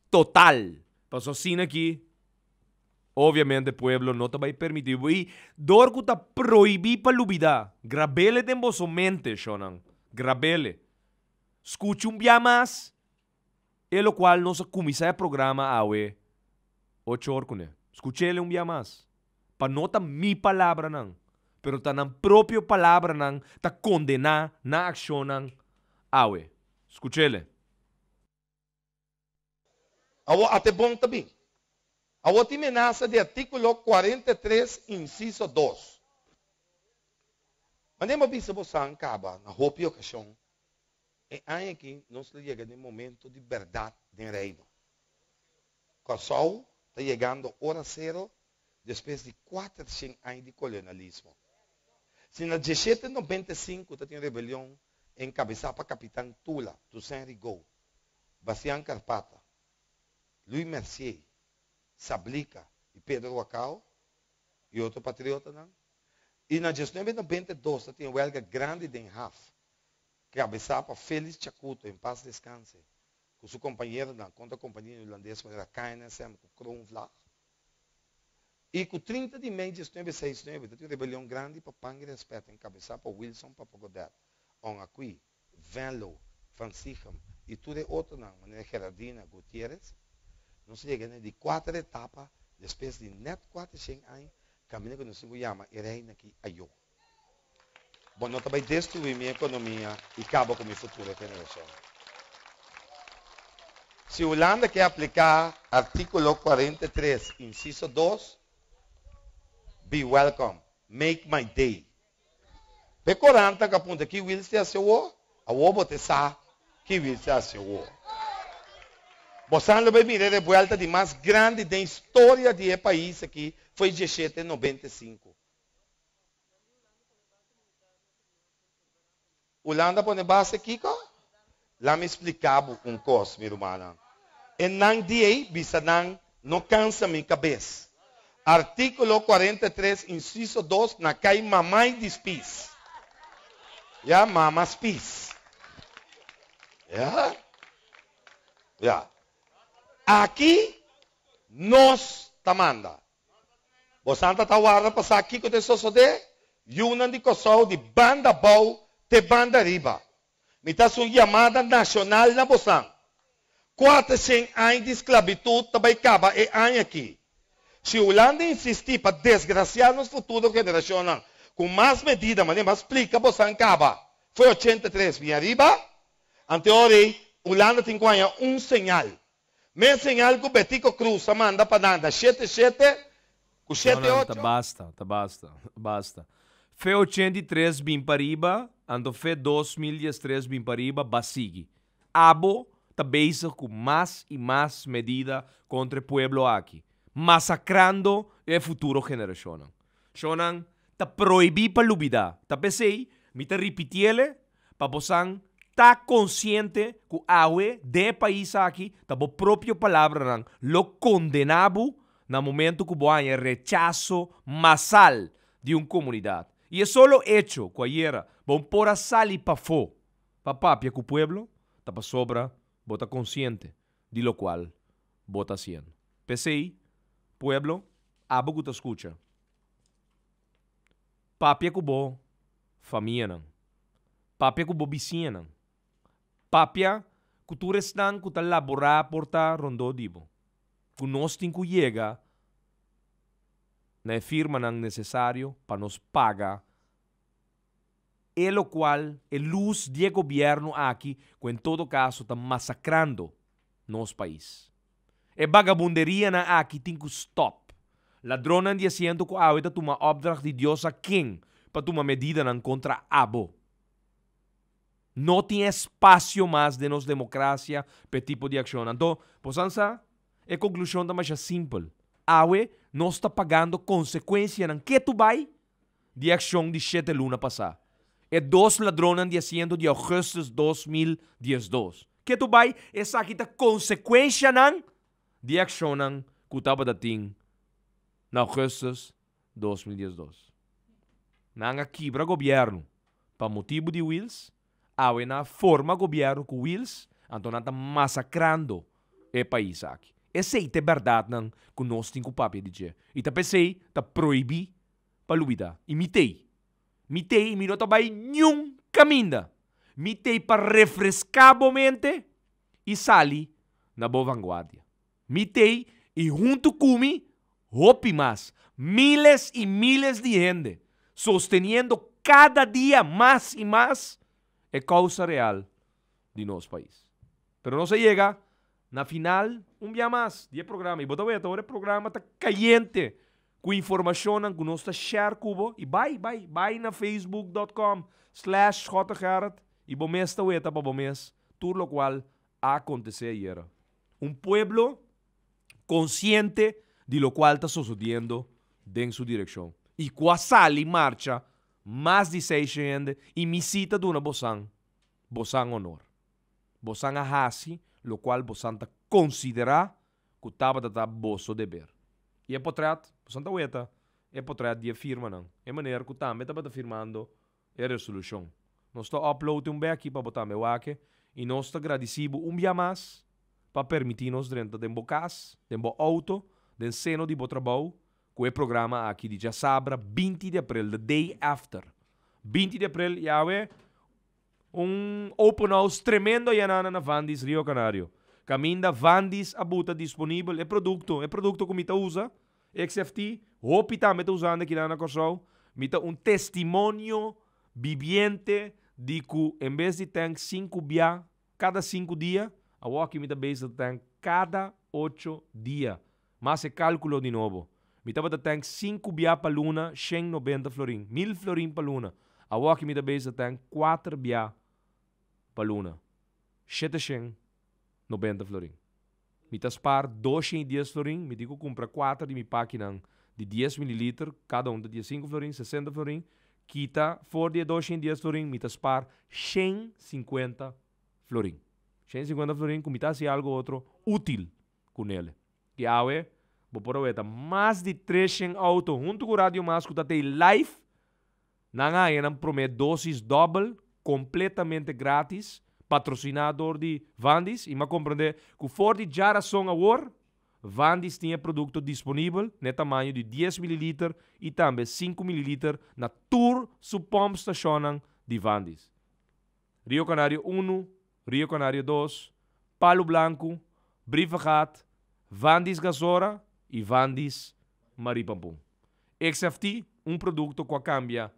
Speaker 2: total. Pasó sin aquí. Obviamente el pueblo no te va a permitir. Y dorco está prohibido para lubida. Grabele de vosso mente, Shonan. Grabele. Escuche un día más. E lo cual nos comienza el programa a 8 horas con él. Escuchele un día más. Para no tan mi palabra, nan. Pero tan en propio palabra, nan. Ta condenar na acción, nan. Awe. Escuchele.
Speaker 3: Awo até bom também. Awo te amenaça de artículo 43, inciso 2. Mas nem bisa você acaba na roupa e ocasião. E aí aqui nós chega no momento de verdade do reino. O sol está chegando hora zero depois de 400 anos de colonialismo. Se na 1795 está tem rebelião encabeçada para capitão Tula, Toussaint Rigaud, Bastián Carpata, Louis Mercier, Sablica e Pedro Wacau, e outro patriota, não? E na 1992 tem uma huelga grande de Enhaf, cabeçada para Félix Chacuto, em paz descanse, com seu companheiro na contra a companhia holandesa, era KNSM, com Kronvlag. E com 30 de maio de 1969, tem uma rebelião grande para Pangue Respeto, encabeçada por Wilson Papagodet, on aqui, Venlo, Van Sicham, e tudo outro, não, maneira Gerardina Gutierrez. Não se chega de 4 etapas, depois de net 400 anos, caminho que nós chamamos Irene aqui Ayo. Bom, não também destruir minha economia e acaba com minha futura geração. Se a Holanda quer aplicar artículo 43, inciso 2, be welcome, make my day. Pecoranta que aponta que will se assegurou, a ovo te sa, que will se assegurou. Você vai mirar a volta de mais grande da história do país aqui, foi 1795. Holanda põe base aqui, lá me explicava coisa, minha irmã. E não diei, bisa não cansa minha cabeça. Artículo 43, inciso 2, na cai mamãe dispis. Ya, mamas pis. Ya. Aqui, nós tamanda. Você anda tawara passar aqui com o tesouro de Yunan de Kosovo de banda bau te banda riba. Mitas uma chamada nacional na Bosan. 400 anos de esclavitud também acaba e ano aqui. Se a Holanda insistir para desgraciar nos futuros gerações, com mais medidas, mas nem explica, Bosan acaba. Foi 83, vinha arriba. Ante hora, Holanda tem um sinal. Meu sinal que o Betico Cruz manda para nada. 7-7, com 7-8.
Speaker 2: Basta. Fe 83 bim pariba, ando fe 2013 bim pariba, basigi. Abo, ta beisa com mais e mais medida contra o pueblo aqui. Massacrando a futura geração. Shonan, ta proibi para lubida. Ta pensei, me ta repitiele, para posan ta consciente que awe de país aqui, ta bo próprio palavra nang, lo condenabo na momento que boa rechazo masal de uma comunidade. E é solo hecho que ayer bom pora sali pa fo, pa papia que o pueblo, ta pa sobra, bota consciente de lo cual bota haciendo. Pensei, pueblo, abo que te escucha. Papia que bo, família nang. Papia que bo vizinha nang. Papia que tu restan que ta laborar porta rondo dibo. Que nós tem que chega na firma nang necessário para nos pagar e lo cual a luz de governo aqui, que em todo caso está massacrando nosso país. E vagabunderia na aqui tem que stop. Ladronan dizendo que a está toma opdracht de Deus a quem para tomar medida nan contra abo. Não tem espaço mais de nossa democracia para tipo de ação. Então, posança, a conclusão da mais simples. Awe não está pagando consequência nan que tu vai de ação de 7 luna passada. E 2 ladrones dizendo de agosto de 2012. Que tu vai, essa aqui tá consequência nan de ação nan que estava da ting na agosto de 2012. nanga quebra governo para motivo de Wills, awe na forma governo com Wills, então nanta massacrando o país aqui. Essa é a verdade não que nós temos papel de dizer. E tá pensei, tá proibir para luvidar. E mitei, mi não tá vai nenhum caminho. Mitei para refrescar a mente e sair na boa vanguardia. Mitei e junto comigo, hopi mais, miles e miles de gente, sosteniendo cada dia mais e mais a causa real de nosso país. Pero não se chega na final, dia mais, de programa. E bota ver, agora o programa está caliente com informação que nós está share cubo. E vai na facebook.com/jgerard e bom mês está weta para bom mês, tudo o qual aconteceu ayer. Pueblo consciente de lo qual está sucediendo en su dirección. Y cuando sale en marcha, más de 6 gente y mi cita de una bosan honor. Bosan ahasi, lo cual bosan ta considera que estaba de boso deber. Y es potrat, bosan ta weta, es potrat de firma não. É maneira que também estava firmando a resolução. Nós está upload bem aqui para botar meu wake e nós está agradecido dia mais para permitir-nos dentro de casa, de auto, de seno de trabalho, com o programa aqui de Jasabra, 20 de abril, the day after. 20 de abril, já é open house tremendo na Vandis, Rio Canário. Caminda Vandis, a buta disponível, é produto que me usa, XFT, hopi também está usando aqui na Corsol, me testemunho viviente de que, em vez de ter 5 dias, cada 5 dias, a walkie me base tem cada 8 dias. Mas é cálculo de novo. Me tem 5 dias para luna, 190 florin. 1000 florin para luna. A walkie me base tem 4 dias para luna. 790 florin. Me spar 210 florin. Me digo compra 4 de mi páquina de 10 ml, cada um de 5 florin, 60 florin. Quita for de 210 florin, me spar 150 florin. 150 florin, comitas algo outro útil com ele. E aí, vou aproveitar mais de 300 autos, junto com o Rádio Masco, que tem live, não promete doses double, completamente grátis, patrocinador de Vandis, e me compreender que for de geração agora, Vandis tinha produto disponível, no tamanho de 10 ml e também 5 ml na tour su pump station de Vandis. Rio Canário 1, Rio Canário 2, Palo Blanco, Brivagat, Vandis Gasora e Vandis Maripampum. XFT, produto que cambia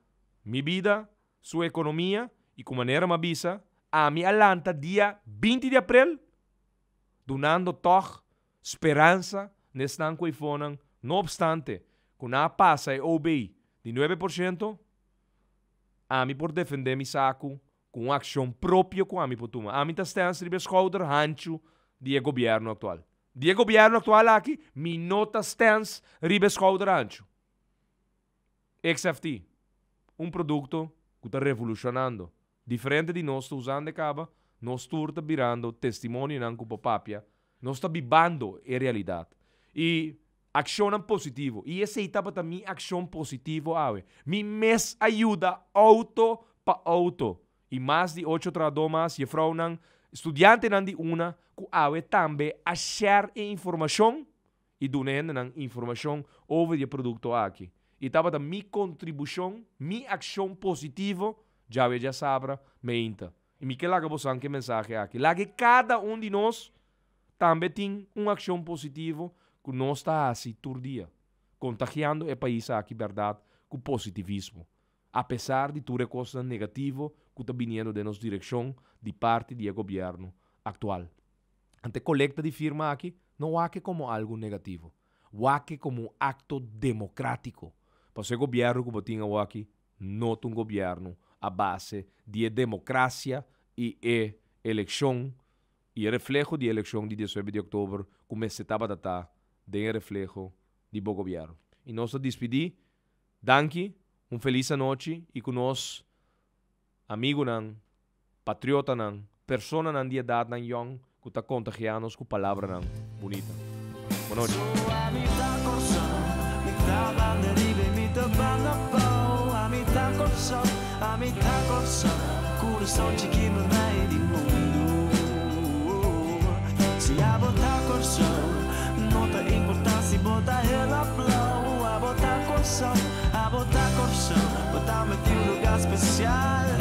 Speaker 2: minha vida, sua economia e com maneira mabisa, a minha alanta dia 20 de abril, donando toch esperança nesse tanco iPhone, não obstante, quando a passa e OB de 9%, a mim por defender meu saco, com uma ação própria com a mim potuma. A mim está sendo schouder hancho de governo atual. De governo atual aqui, mi nota stance ribe schouder hancho. XFT, produto que está revolucionando. Diferente de nós usando de caba, nós está virando testemunho não com papia, nós está vivendo a realidade. E ação positivo. E essa etapa também ação positivo, mi mes ajuda auto para auto. E mais de 8 tradomas e vrouw nang estudiante nang di una ku awe também achar informação e donen nang informação over o produto aqui. E tava da mi contribuição, mi ação positivo, já sabra, me inta. E me que laga bosan que mensagem aqui. Laga cada de nós também tem uma ação positiva que nós está assim todo dia, contagiando o país aqui, verdade, com positivismo. Apesar de tudo coisa negativo que está vindo de nossa direção de parte do governo atual. Ante coleta de firma aqui, não há que como algo negativo. Há que como um acto democrático. Para ser governo que botinha aqui, não é governo a base de democracia e eleição e reflejo de eleição de 19 de outubro, como se estava datado de reflejo de bom governo. E nós despedir, danke. Feliz noite e com nós, amigo nan, patriota nan, persona nan de idade nan young, que está contagiando com palavra nan bonita. Boa noite.
Speaker 10: corso, a metà corso, coração de que não é de mundo. Se a botar corso, não tem importância, botar ela blow. A botar corso, botar-me em um lugar especial.